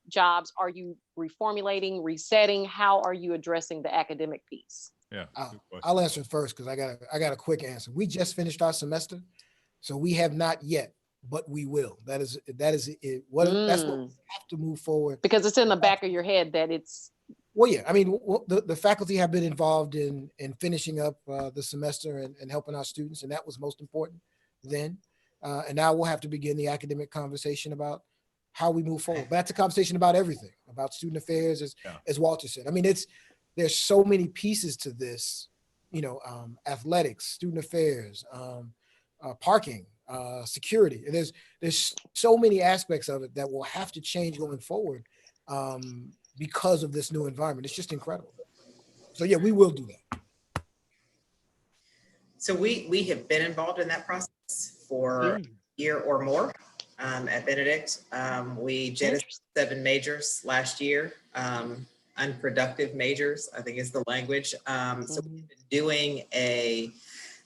jobs? Are you reformulating, resetting? How are you addressing the academic piece? Yeah, I'll answer first, because I got a quick answer. We just finished our semester, so we have not yet, but we will. That is it. That's what we have to move forward, because it's in the back of your head that it's. Well, yeah. I mean, the faculty have been involved in finishing up the semester and helping our students, and that was most important then. And now we'll have to begin the academic conversation about how we move forward. But that's a conversation about everything, about student affairs, as Walter said. I mean, there's so many pieces to this, athletics, student affairs, parking, security. And there's so many aspects of it that will have to change going forward. Because of this new environment. It's just incredible. So yeah, we will do that. So we have been involved in that process for a year or more at Benedict. We jettisoned 7 majors last year. unproductive majors, I think is the language. So Mhm. we've been doing a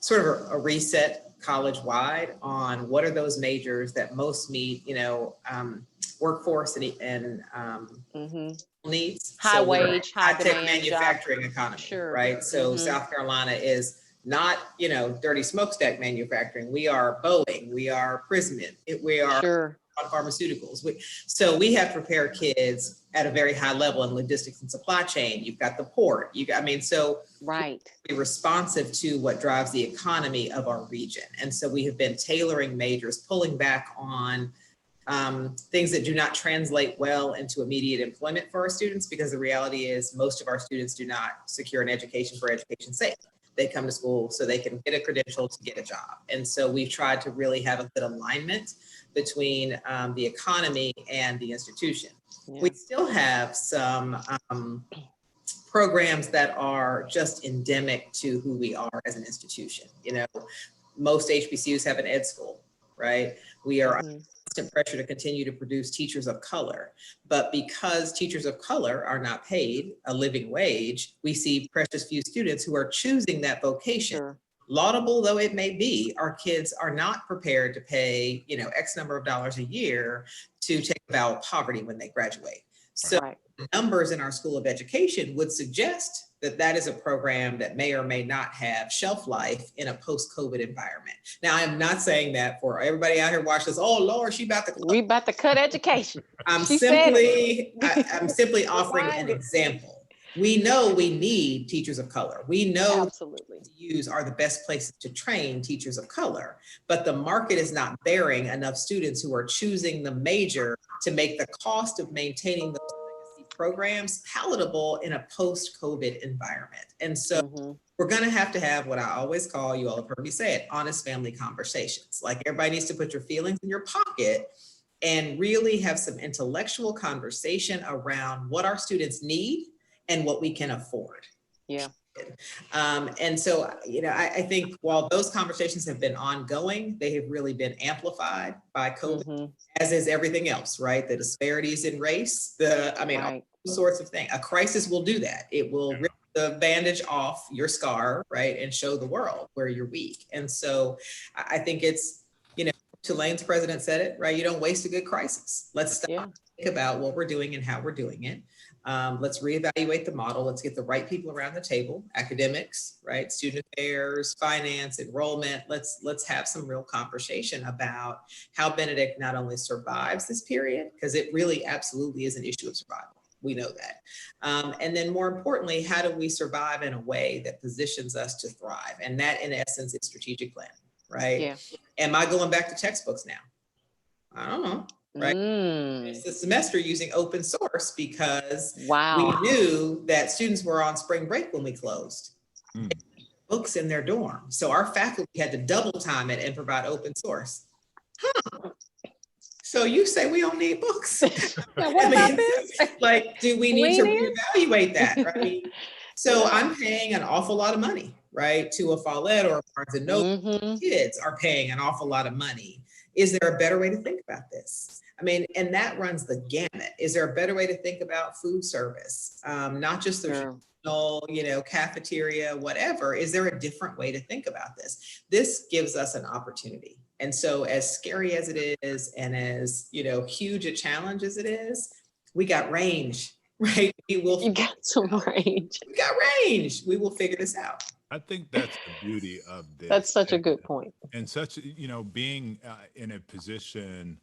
sort of a reset college-wide on what are those majors that most meet, workforce and Mhm. needs. High So we're a wage, high high-tech demand job. manufacturing economy, Sure. right? So Mhm. South Carolina is not, dirty smokestack manufacturing. We are Boeing, we are Prysmian, we are Sure. pharmaceuticals. So we have to prepare kids at a very high level in logistics and supply chain. You've got the port. So Right. be responsive to what drives the economy of our region. And so we have been tailoring majors, pulling back on things that do not translate well into immediate employment for our students, because the reality is most of our students do not secure an education for education's sake. They come to school so they can get a credential to get a job. And so we've tried to really have a good alignment between the economy and the institution. Yeah. We still have some programs that are just endemic to who we are as an institution. Most HBCUs have an ed school, right? We are under constant pressure to continue to produce teachers of color, but because teachers of color are not paid a living wage, we see precious few students who are choosing that vocation. Sure. Laudable though it may be, our kids are not prepared to pay, X number of dollars a year to take a vow of poverty when they graduate. So Right. numbers in our School of Education would suggest that that is a program that may or may not have shelf life in a post-COVID environment. Now, I am not saying that for everybody out here watching this, oh Lord, she about to We about to cut education. I'm She said it. I'm simply offering an Rewind it. example. We know we need teachers of color. We know Absolutely. HBCUs are the best places to train teachers of color, but the market is not bearing enough students who are choosing the major to make the cost of maintaining those legacy programs palatable in a post-COVID environment. And so we're going to have what I always call, you all have heard me say it, honest family conversations. Like, everybody needs to put your feelings in your pocket and really have some intellectual conversation around what our students need and what we can afford. Yeah. And so, I think while those conversations have been ongoing, they have really been amplified by COVID, as is everything else, right? The disparities in race, all sorts of things. A crisis will do that. It will rip the bandage off your scar, right? And show the world where you're weak. And so I think it's, Tulane's president said it, right? You don't waste a good crisis. Let's stop and think about what we're doing and how we're doing it. Let's reevaluate the model. Let's get the right people around the table, academics, right? Student affairs, finance, enrollment. Let's have some real conversation about how Benedict not only survives this period, because it really absolutely is an issue of survival. We know that. And then more importantly, how do we survive in a way that positions us to thrive? And that in essence is strategic planning, right? Yeah. Am I going back to textbooks now? I don't know. Right. It's the semester using open source because we knew that students were on spring break when we closed. Books in their dorm. So our faculty had to double time it and provide open source. So you say we don't need books. What about this? Like, do we need to reevaluate that? Right. So I'm paying an awful lot of money, right, to a Follett or a Barnes and Noble. Kids are paying an awful lot of money. Is there a better way to think about this? And that runs the gamut. Is there a better way to think about food service? Not just the traditional, cafeteria, whatever. Is there a different way to think about this? This gives us an opportunity. And so as scary as it is, and as, huge a challenge as it is, we got range, right? You got some range. We got range. We will figure this out. I think that's the beauty of this. That's such a good point. And such, being in a position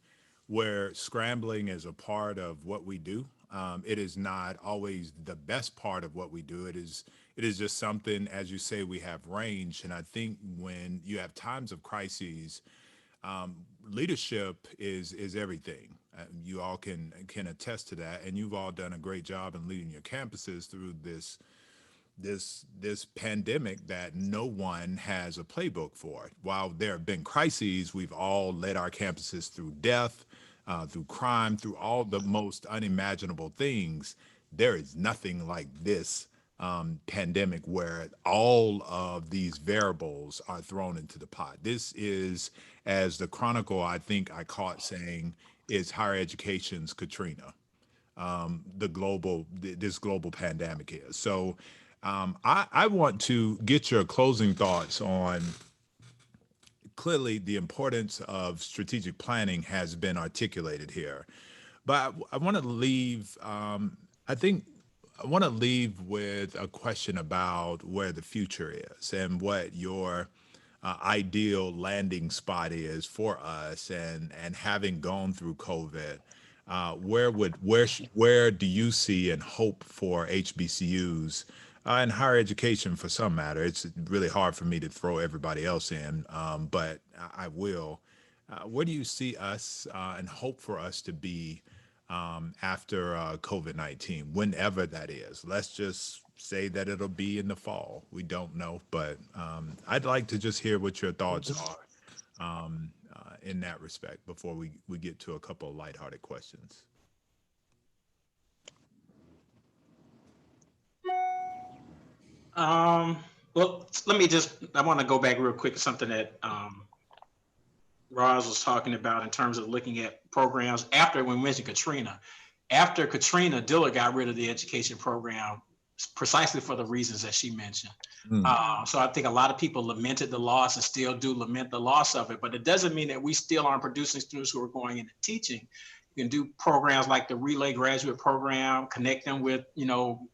where scrambling is a part of what we do. It is not always the best part of what we do. It is just something, as you say, we have range. And I think when you have times of crises, leadership is everything. You all can attest to that. And you've all done a great job in leading your campuses through this pandemic that no one has a playbook for. While there have been crises, we've all led our campuses through death, through crime, through all the most unimaginable things. There is nothing like this pandemic where all of these variables are thrown into the pot. This is, as the Chronicle, I think I caught saying, is higher education's Katrina. this global pandemic is. So I want to get your closing thoughts on, clearly the importance of strategic planning has been articulated here, but I want to leave, I think I want to leave with a question about where the future is and what your ideal landing spot is for us, and having gone through COVID, where do you see and hope for HBCUs and higher education for some matter? It's really hard for me to throw everybody else in, but I will. Where do you see us and hope for us to be after COVID-19, whenever that is? Let's just say that it'll be in the fall. We don't know, but I'd like to just hear what your thoughts are in that respect before we get to a couple of lighthearted questions. Well, I want to go back real quick to something that Roz was talking about in terms of looking at programs after, when we mentioned Katrina. After Katrina, Dillard got rid of the education program precisely for the reasons that she mentioned. So I think a lot of people lamented the loss and still do lament the loss of it, but it doesn't mean that we still aren't producing students who are going into teaching. You can do programs like the Relay Graduate Program, connect them with,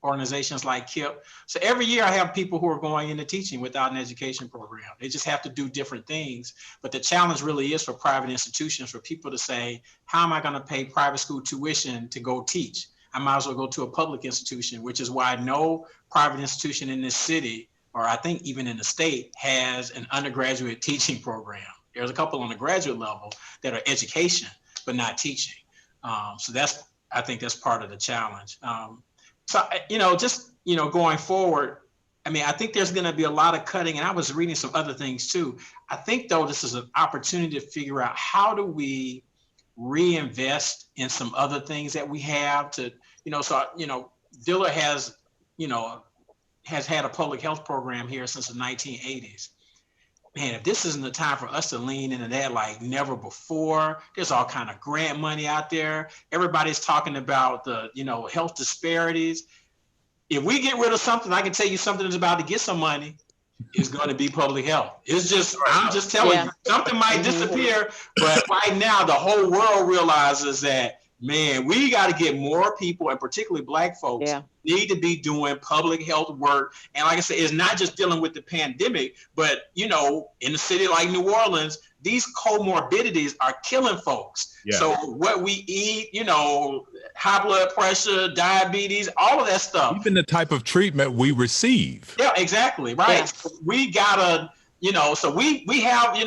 organizations like KIP. So every year I have people who are going into teaching without an education program. They just have to do different things. But the challenge really is for private institutions, for people to say, how am I going to pay private school tuition to go teach? I might as well go to a public institution, which is why no private institution in this city, or I think even in the state, has an undergraduate teaching program. There's a couple on the graduate level that are education, but not teaching. So I think that's part of the challenge. Going forward, I think there's going to be a lot of cutting, and I was reading some other things too. I think though, this is an opportunity to figure out how do we reinvest in some other things that we have to, Dillard has had a public health program here since the 1980s. Man, if this isn't the time for us to lean into that like never before. There's all kind of grant money out there. Everybody's talking about the, health disparities. If we get rid of something, I can tell you something that's about to get some money is going to be public health. It's just, I'm just telling you, something might disappear, but right now the whole world realizes that, man, we got to get more people, and particularly Black folks, need to be doing public health work. And like I said, it's not just dealing with the pandemic, but, in a city like New Orleans, these comorbidities are killing folks. Yeah. So what we eat, high blood pressure, diabetes, all of that stuff. Even the type of treatment we receive. Yeah, exactly. Right. Yeah. So we gotta, so we have,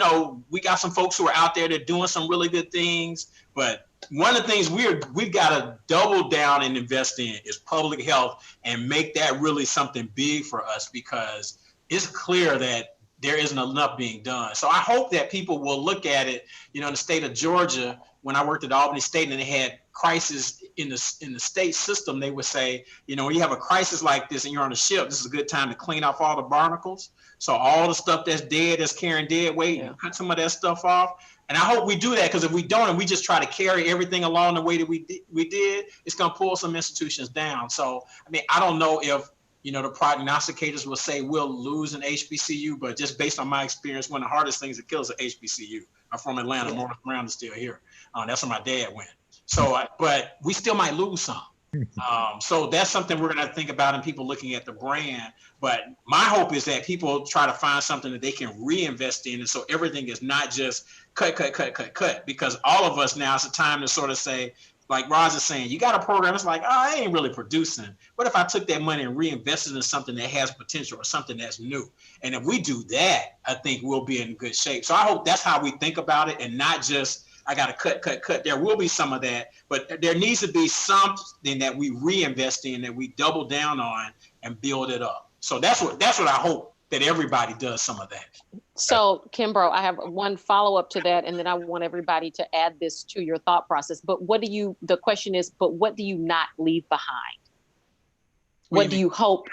we got some folks who are out there that are doing some really good things, but one of the things we've got to double down and invest in is public health and make that really something big for us, because it's clear that there isn't enough being done. So I hope that people will look at it, in the state of Georgia, when I worked at Albany State and they had crisis in the state system, they would say, when you have a crisis like this and you're on a ship, this is a good time to clean off all the barnacles. So all the stuff that's dead, that's carrying dead weight, cut some of that stuff off. And I hope we do that, because if we don't and we just try to carry everything along the way that we did, it's going to pull some institutions down. So, I don't know if, the prognosticators will say we'll lose an HBCU, but just based on my experience, one of the hardest things that kills an HBCU. I'm from Atlanta, North Brown is still here. That's where my dad went. So, but we still might lose some. So that's something we're going to think about, and people looking at the brand. But my hope is that people try to find something that they can reinvest in. And so everything is not just cut, because all of us now, it's a time to sort of say, like Roz is saying, you got a program, it's like, I ain't really producing. What if I took that money and reinvested in something that has potential or something that's new? And if we do that, I think we'll be in good shape. So I hope that's how we think about it, and not just, I got to cut. There will be some of that, but there needs to be something that we reinvest in, that we double down on and build it up. So that's what I hope, that everybody does some of that. So Kimbro, I have one follow-up to that, and then I want everybody to add this to your thought process. But the question is, but what do you not leave behind? What do you hope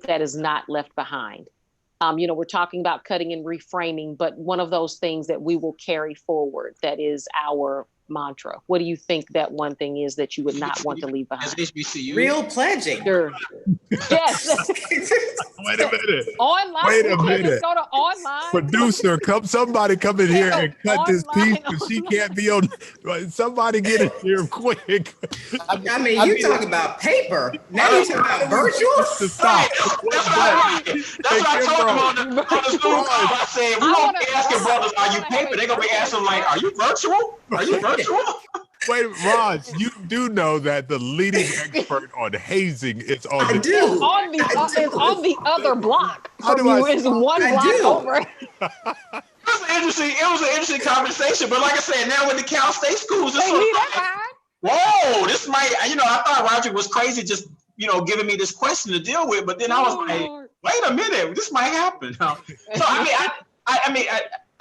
that is not left behind? We're talking about cutting and reframing, but one of those things that we will carry forward, that is our mantra? What do you think that one thing is that you would not want to leave As behind? HBCU. Real pledging. Sure. Yes. Wait a minute. Online. Wait We a can't minute. just go to online. Producer, somebody come in here and cut this piece because she can't be on. Somebody get in here quick. I mean, you talk about paper. Now you talk about virtual. Stop. That's what I told them on the Zoom call. I said, we won't be asking brothers, are you paper? They're going to be asking like, are you virtual? Are you virtual? Wait, Raj, you do know that the leading expert on hazing is on I the do. It's on the other block. How From do I you is stop? one I block do. over. It was an interesting conversation. But like I said, now with the Cal State schools, it's They sort of leave like, that whoa, this might, I thought Roger was crazy just, giving me this question to deal with. But then I was like, wait a minute, this might happen. So,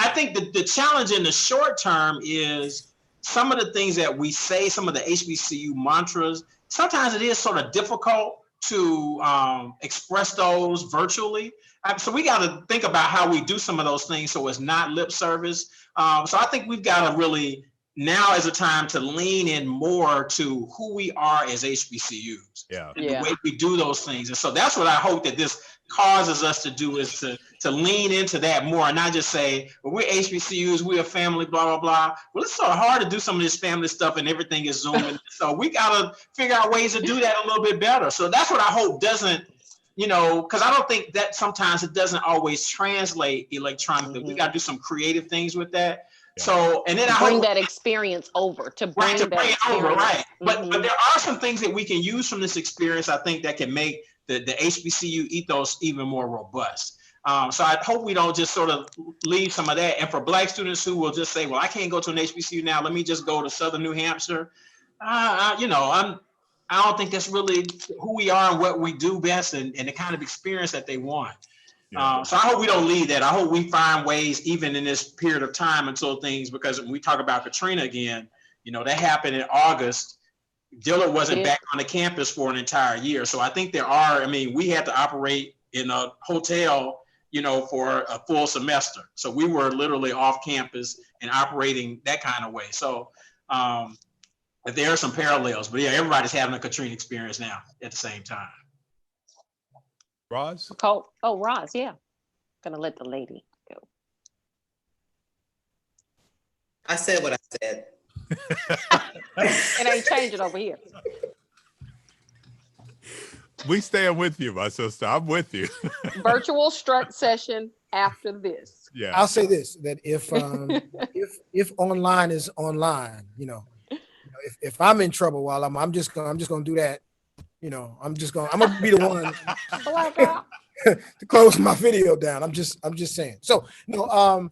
I think the challenge in the short term is some of the things that we say, some of the HBCU mantras, sometimes it is sort of difficult to express those virtually. So we got to think about how we do some of those things so it's not lip service. So I think we've got to really, now is a time to lean in more to who we are as HBCUs. Yeah. And the way we do those things. And so that's what I hope that this causes us to do, is to lean into that more and not just say, well, we're HBCUs, we're a family, blah, blah, blah. Well, it's sort of hard to do some of this family stuff and everything is Zooming. So we got to figure out ways to do that a little bit better. So that's what I hope doesn't, because I don't think that sometimes it doesn't always translate electronically. We got to do some creative things with that. Yeah. So, and then I bring hope that experience over to bring it over, right? Mm-hmm. But there are some things that we can use from this experience, I think, that can make the HBCU ethos even more robust. So I hope we don't just sort of leave some of that. And for Black students who will just say, well, I can't go to an HBCU now, let me just go to Southern New Hampshire. I don't think that's really who we are and what we do best and the kind of experience that they want. Yeah. So I hope we don't leave that. I hope we find ways, even in this period of time until things, because when we talk about Katrina again, that happened in August. Dillard wasn't back on the campus for an entire year. So I think we had to operate in a hotel, for a full semester. So we were literally off campus and operating that kind of way. So there are some parallels, but yeah, everybody's having a Katrina experience now at the same time. Roz? Roz, yeah. Gonna let the lady go. I said what I said. It ain't changing over here. We stand with you, my sister. I'm with you. Virtual strut session after this. Yeah. I'll say this, that if online is online, if I'm in trouble while I'm just gonna do that. I'm gonna be the one to close my video down. I'm just saying. So well,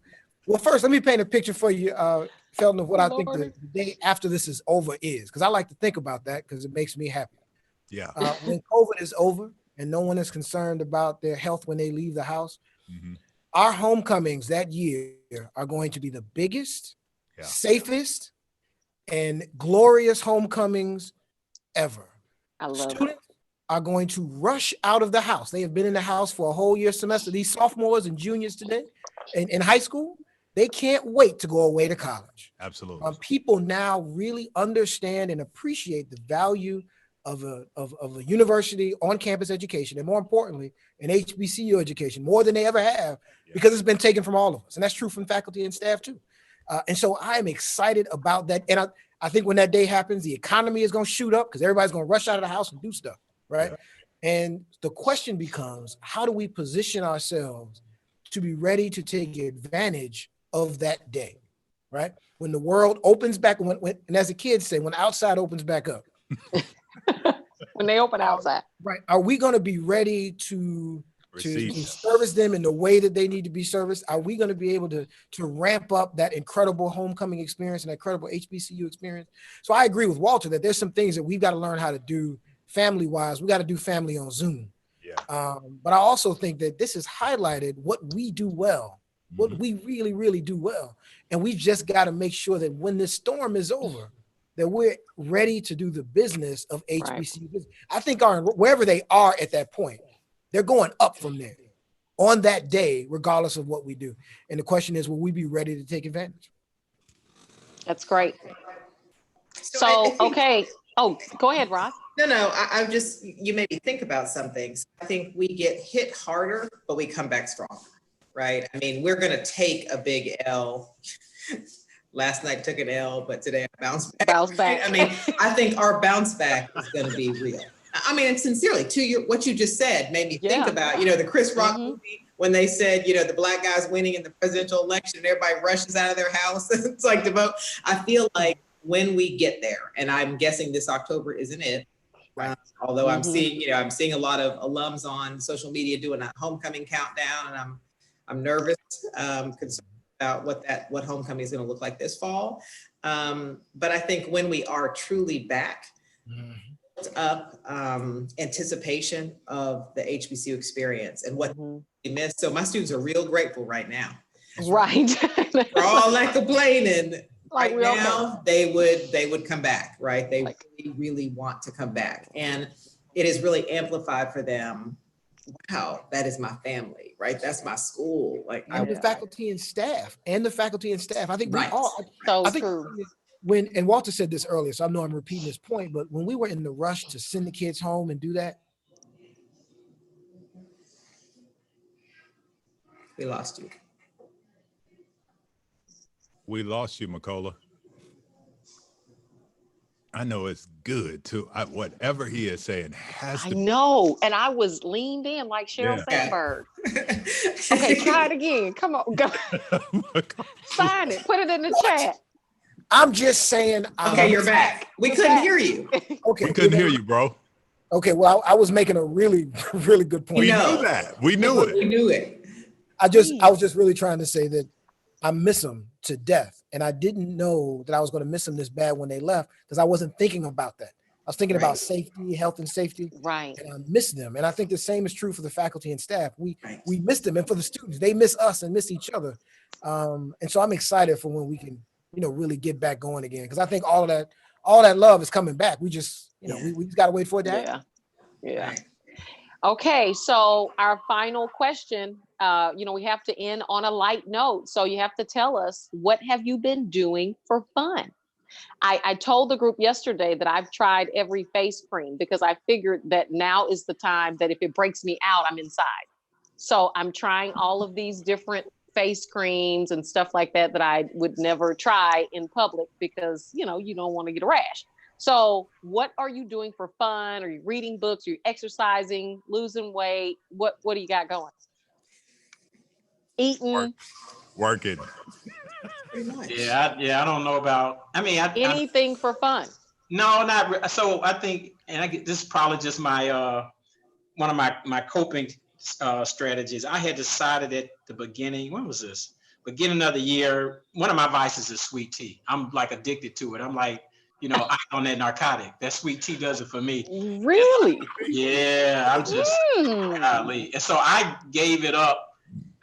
first let me paint a picture for you, Felton, of what I think the day after this is over is, because I like to think about that because it makes me happy. Yeah. When COVID is over and no one is concerned about their health when they leave the house, our homecomings that year are going to be the biggest, safest, and glorious homecomings ever. I love Students are going to rush out of the house. They have been in the house for a whole year semester. These sophomores and juniors today in high school, they can't wait to go away to college. Absolutely. People now really understand and appreciate the value of a university on-campus education, and more importantly, an HBCU education, more than they ever have, because it's been taken from all of us. And that's true from faculty and staff too. And so I am excited about that. And I think when that day happens, the economy is going to shoot up because everybody's going to rush out of the house and do stuff, right? Yeah. And the question becomes, how do we position ourselves to be ready to take advantage of that day, right? When the world opens back, and as the kids say, when outside opens back up. When they open outside. Right. Are we going to be ready to service them in the way that they need to be serviced? Are we going to be able to ramp up that incredible homecoming experience and that incredible HBCU experience? So I agree with Walter that there's some things that we've got to learn how to do family-wise. We got to do family on Zoom. Yeah. But I also think that this has highlighted what we do well, what we really, really do well. And we've just got to make sure that when this storm is over, that we're ready to do the business of HBCU. Right. I think wherever they are at that point, they're going up from there on that day, regardless of what we do. And the question is, will we be ready to take advantage? That's great. So, okay. Oh, go ahead, Ross. No, I just, you made me think about some things. I think we get hit harder, but we come back stronger, right? I mean, we're gonna take a big L. Last night took an L, but today I bounced back. Bounce back. I mean, I think our bounce back is gonna be real. I mean, and sincerely, what you just said made me think about, the Chris Rock movie, when they said, the black guy's winning in the presidential election and everybody rushes out of their house. It's like to vote. I feel like when we get there, and I'm guessing this October isn't it, although I'm seeing a lot of alums on social media doing a homecoming countdown, and I'm nervous, concerned about what homecoming is going to look like this fall. But I think when we are truly back, up anticipation of the HBCU experience and what we missed. So my students are real grateful right now. Right. For all that complaining. Like right now, they would come back, right? They really want to come back. And it is really amplified for them. Wow, that is my family, right? That's my school. Like, and the faculty and staff. I think we all. So I think true. And Walter said this earlier, so I know I'm repeating this point, but when we were in the rush to send the kids home and do that, we lost you. We lost you, Makola. I know it's good too. Whatever he is saying has to. I know, and I was leaned in like Sheryl Sandberg. Okay, try it again. Come on, go. Sign it. Put it in the chat. I'm just saying. Okay, you're back. We couldn't hear you. Okay, we couldn't hear you, bro. Okay, well, I was making a really, really good point. We knew that. We knew it. We knew it. I was just really trying to say that I miss them to death, and I didn't know that I was going to miss them this bad when they left because I wasn't thinking about that. I was thinking about safety, health, and safety. Right. And I miss them, and I think the same is true for the faculty and staff. We miss them, and for the students, they miss us and miss each other. And so I'm excited for when we can, really get back going again because I think all that love is coming back. We just, we just got to wait for it to happen. Yeah. Okay, so our final question, we have to end on a light note. So you have to tell us, what have you been doing for fun? I told the group yesterday that I've tried every face cream because I figured that now is the time that if it breaks me out, I'm inside. So I'm trying all of these different face creams and stuff like that I would never try in public because, you don't want to get a rash. So what are you doing for fun? Are you reading books? Are you exercising, losing weight? What do you got going? Eating? Working. Yeah, I don't know about, anything for fun. No, not so I think, and this is probably just my one of my coping strategies. I had decided at the beginning, when was this? Beginning of the year, one of my vices is sweet tea. I'm like addicted to it. I'm like, I on that narcotic. That sweet tea does it for me. Really? Yeah, I'm just golly. And so I gave it up,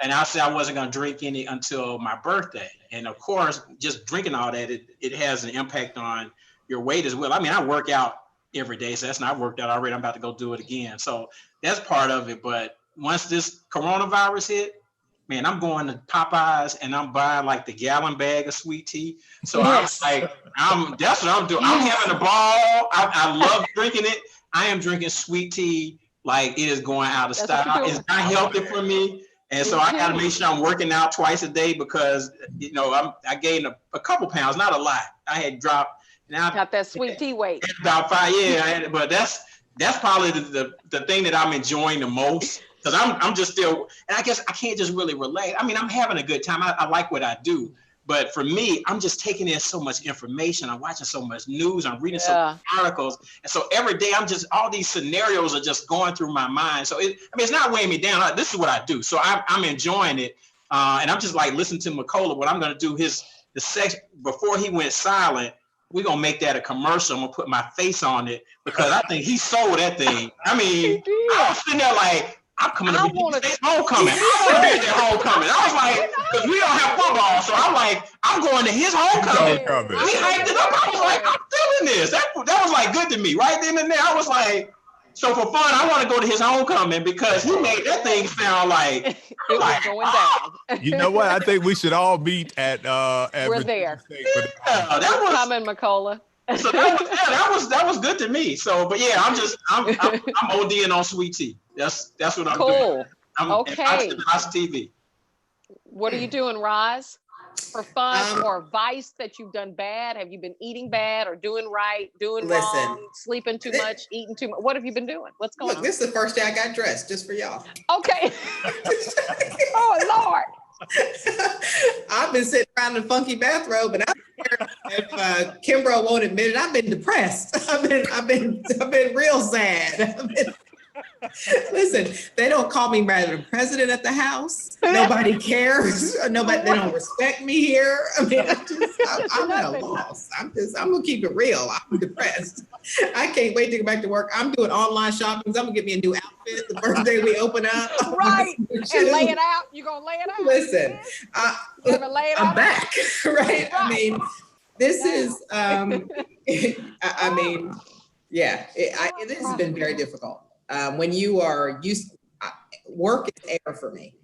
and I said I wasn't gonna drink any until my birthday. And of course, just drinking all that, it has an impact on your weight as well. I mean, I work out every day, so that's not worked out already. I'm about to go do it again. So that's part of it. But once this coronavirus hit, man, I'm going to Popeyes and I'm buying like the gallon bag of sweet tea. So that's what I'm doing. I'm having a ball. I love drinking it. I am drinking sweet tea like it is going out of style. It's not healthy for me. And so I got to make sure I'm working out twice a day because, I gained a couple pounds, not a lot. I had dropped. Now got that sweet tea weight. About 5 years, but that's probably the thing that I'm enjoying the most. Because I'm just still, and I guess I can't just really relate. I mean, I'm having a good time. I like what I do. But for me, I'm just taking in so much information. I'm watching so much news. I'm reading so many articles. And so every day all these scenarios are just going through my mind. So it's not weighing me down. This is what I do. So I'm enjoying it. And I'm just like listening to Makola. What I'm going to do, the sex, before he went silent, we're going to make that a commercial. I'm going to put my face on it because I think he sold that thing. I mean, I was sitting there like, I'm coming to be homecoming. I want to be at their homecoming. I was like, because we don't have football, so I'm like, I'm going to his homecoming. He hyped it up. I was like, I'm feeling this. That was like good to me right then and there. I was like, so for fun, I want to go to his homecoming because he made that thing sound like it was going down. You know what? I think we should all meet at we're there. That was coming, Makola. So that was good to me. So, but yeah, I'm ODing on sweet tea. That's what I'm doing. Cool. Okay. Watch TV. What are you doing, Roz? For fun or advice that you've done bad? Have you been eating bad or doing right, doing wrong, sleeping too much, eating too much? What have you been doing? What's going on? This is the first day I got dressed, just for y'all. Okay. Oh, Lord. I've been sitting around in a funky bathrobe, and if Kimbrough won't admit it, I've been depressed. I've been real sad. Listen, they don't call me Madam President at the house. Nobody cares. They don't respect me here. I mean, I'm at a loss. I'm gonna keep it real. I'm depressed. I can't wait to go back to work. I'm doing online shopping. I'm gonna get me a new outfit the first day we open up. Right. And lay it out. You gonna lay it out? Listen, I'm back. Right? I mean, this is. I mean, yeah. This has been very difficult. When you are used, work is air for me,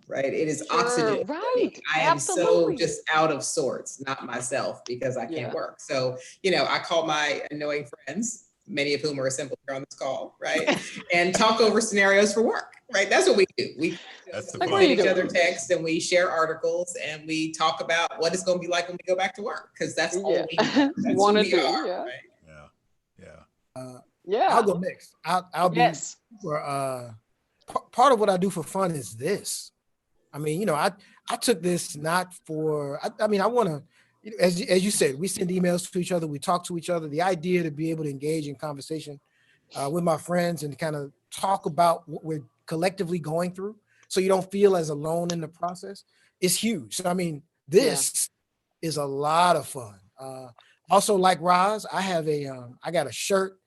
right? It is oxygen. Right. I am so just out of sorts, not myself, because I can't work. So, I call my annoying friends, many of whom are assembled here on this call, right? And talk over scenarios for work, right? That's what we do. We send each other texts, and we share articles, and we talk about what it's going to be like when we go back to work, because that's all we want to do. Right? Yeah, I'll go next. I'll be for part of what I do for fun is this. I mean, I took this not for. I mean, I want to, as you said, we send emails to each other, we talk to each other. The idea to be able to engage in conversation with my friends and kind of talk about what we're collectively going through, so you don't feel as alone in the process, is huge. So I mean, this is a lot of fun. Also, like Roz, I have I got a shirt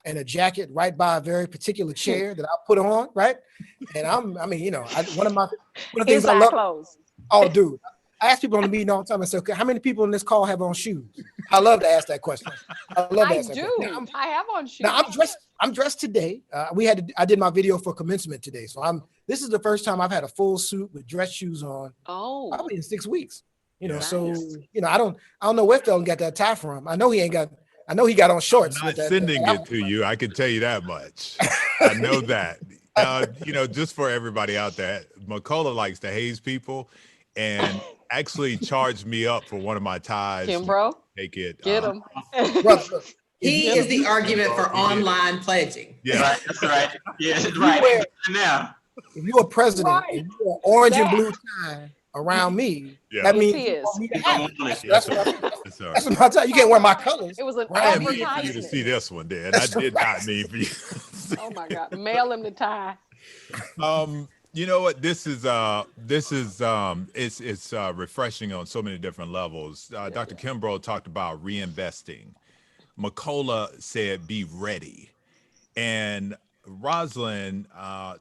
and a jacket right by a very particular chair that I put on, right? And one of the things I love. Clothes. Oh, dude, I ask people on the meeting all the time. I say, okay, how many people in this call have on shoes? I love to ask that question. I have on shoes. Now I'm dressed today. I did my video for commencement today, so this is the first time I've had a full suit with dress shoes on. Oh, probably in 6 weeks. So I don't know where Felton got that tie from. I know he got on shorts. I'm not sending it to you. I can tell you that much. I know that. Just for everybody out there, Makola likes to haze people, and actually charged me up for one of my ties. Kimbrough, take it. Get him. He is the argument for online pledging. Yeah, right, that's right. Yeah, right. Now, if you're a president and you're orange and blue tie around me, that means that's what I tell you. You can't wear my colors. It was an advertisement. I need you to see this one, Dan. I did not need for you. Oh my God! Mail him the tie. You know what? This is it's refreshing on so many different levels. Dr. Kimbrough talked about reinvesting. Makola said, "Be ready," and Rosalind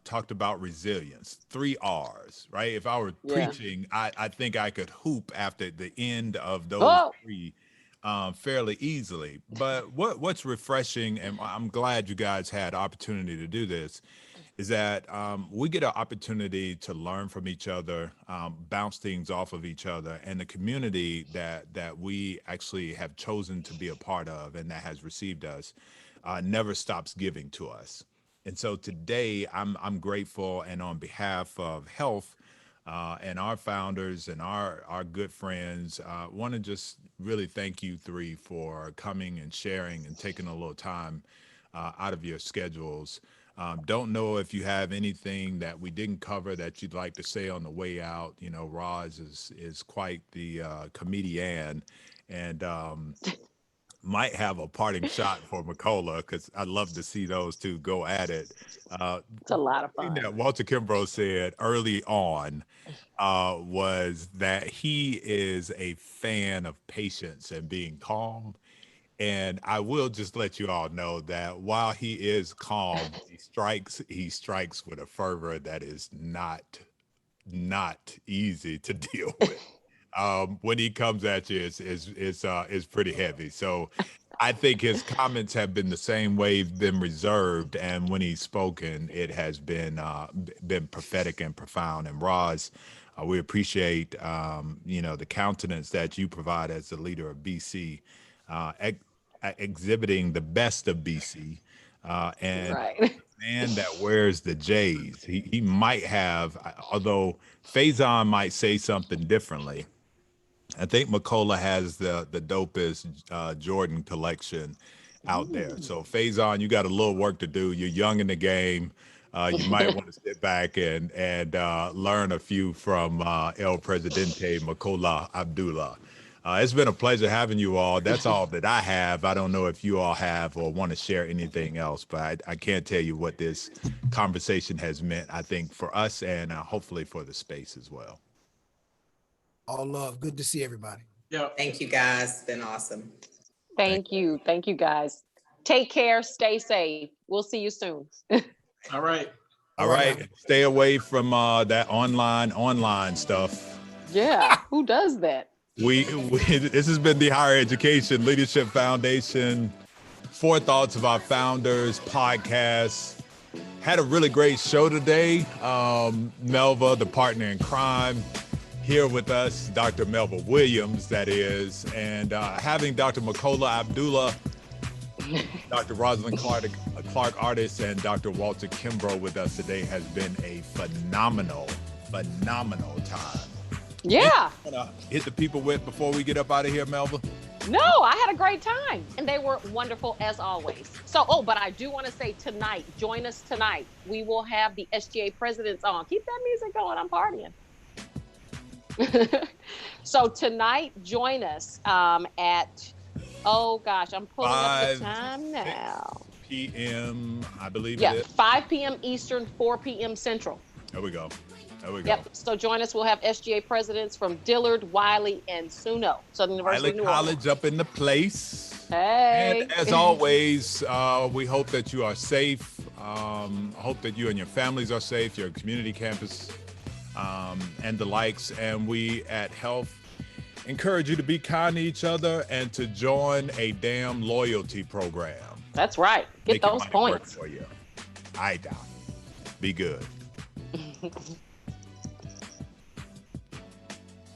talked about resilience, 3 R's, right? If I were preaching, I think I could hoop after the end of those 3 fairly easily. But what's refreshing, and I'm glad you guys had opportunity to do this, is that we get an opportunity to learn from each other, bounce things off of each other, and the community that we actually have chosen to be a part of and that has received us never stops giving to us. And so today, I'm grateful, and on behalf of Health and our founders and our good friends, want to just really thank you 3 for coming and sharing and taking a little time out of your schedules. Don't know if you have anything that we didn't cover that you'd like to say on the way out. Roz is quite the comedian, and might have a parting shot for Makola, because I'd love to see those 2 go at it. It's a lot of fun. That Walter Kimbrough said early on was that he is a fan of patience and being calm. And I will just let you all know that while he is calm, he strikes with a fervor that is not easy to deal with. When he comes at you, it's pretty heavy. So I think his comments have been the same way, been reserved, and when he's spoken, it has been prophetic and profound. And Roz, we appreciate the countenance that you provide as the leader of BC. exhibiting the best of BC. And Right. man that wears the J's, he might have, although Faison might say something differently. I think Makola has the dopest Jordan collection out there. So Faison, you got a little work to do. You're young in the game. You might want to sit back and learn a few from El Presidente Makola Abdullah. It's been a pleasure having you all. That's all that I have. I don't know if you all have or want to share anything else, but I can't tell you what this conversation has meant, I think, for us and hopefully for the space as well. All love. Good to see everybody. Yeah. Thank you, guys. It's been awesome. Thank you. Thank you, guys. Take care. Stay safe. We'll see you soon. All right. All right. Stay away from that online stuff. Yeah. Who does that? This has been the Higher Education Leadership Foundation Forethoughts of Our Founders podcast. Had a really great show today. Melva, the partner in crime, here with us, Dr. Melva Williams, that is, and having Dr. Makola Abdullah, Dr. Rosalind Clark Artist, and Dr. Walter Kimbrough with us today has been a phenomenal time. Yeah. Hit the people with before we get up out of here, Melva? No, I had a great time and they were wonderful as always. So, but I do want to say tonight, join us tonight. We will have the SGA presidents on. Keep that music going. I'm partying. So tonight, join us at, oh gosh, I'm pulling up the time now. p.m., I believe Yeah, it is. 5 p.m. Eastern, 4 p.m. Central. There we go. Yep. So join us. We'll have SGA presidents from Dillard, Wiley, and SUNO, Southern University of New Orleans. College up in the place. Hey. And as always, we hope that you are safe. Hope that you and your families are safe, your community campus, and the likes. And we at Health encourage you to be kind to each other and to join a damn loyalty program. That's right. Get Make your those money work points. for you. All right, Doc. Be good.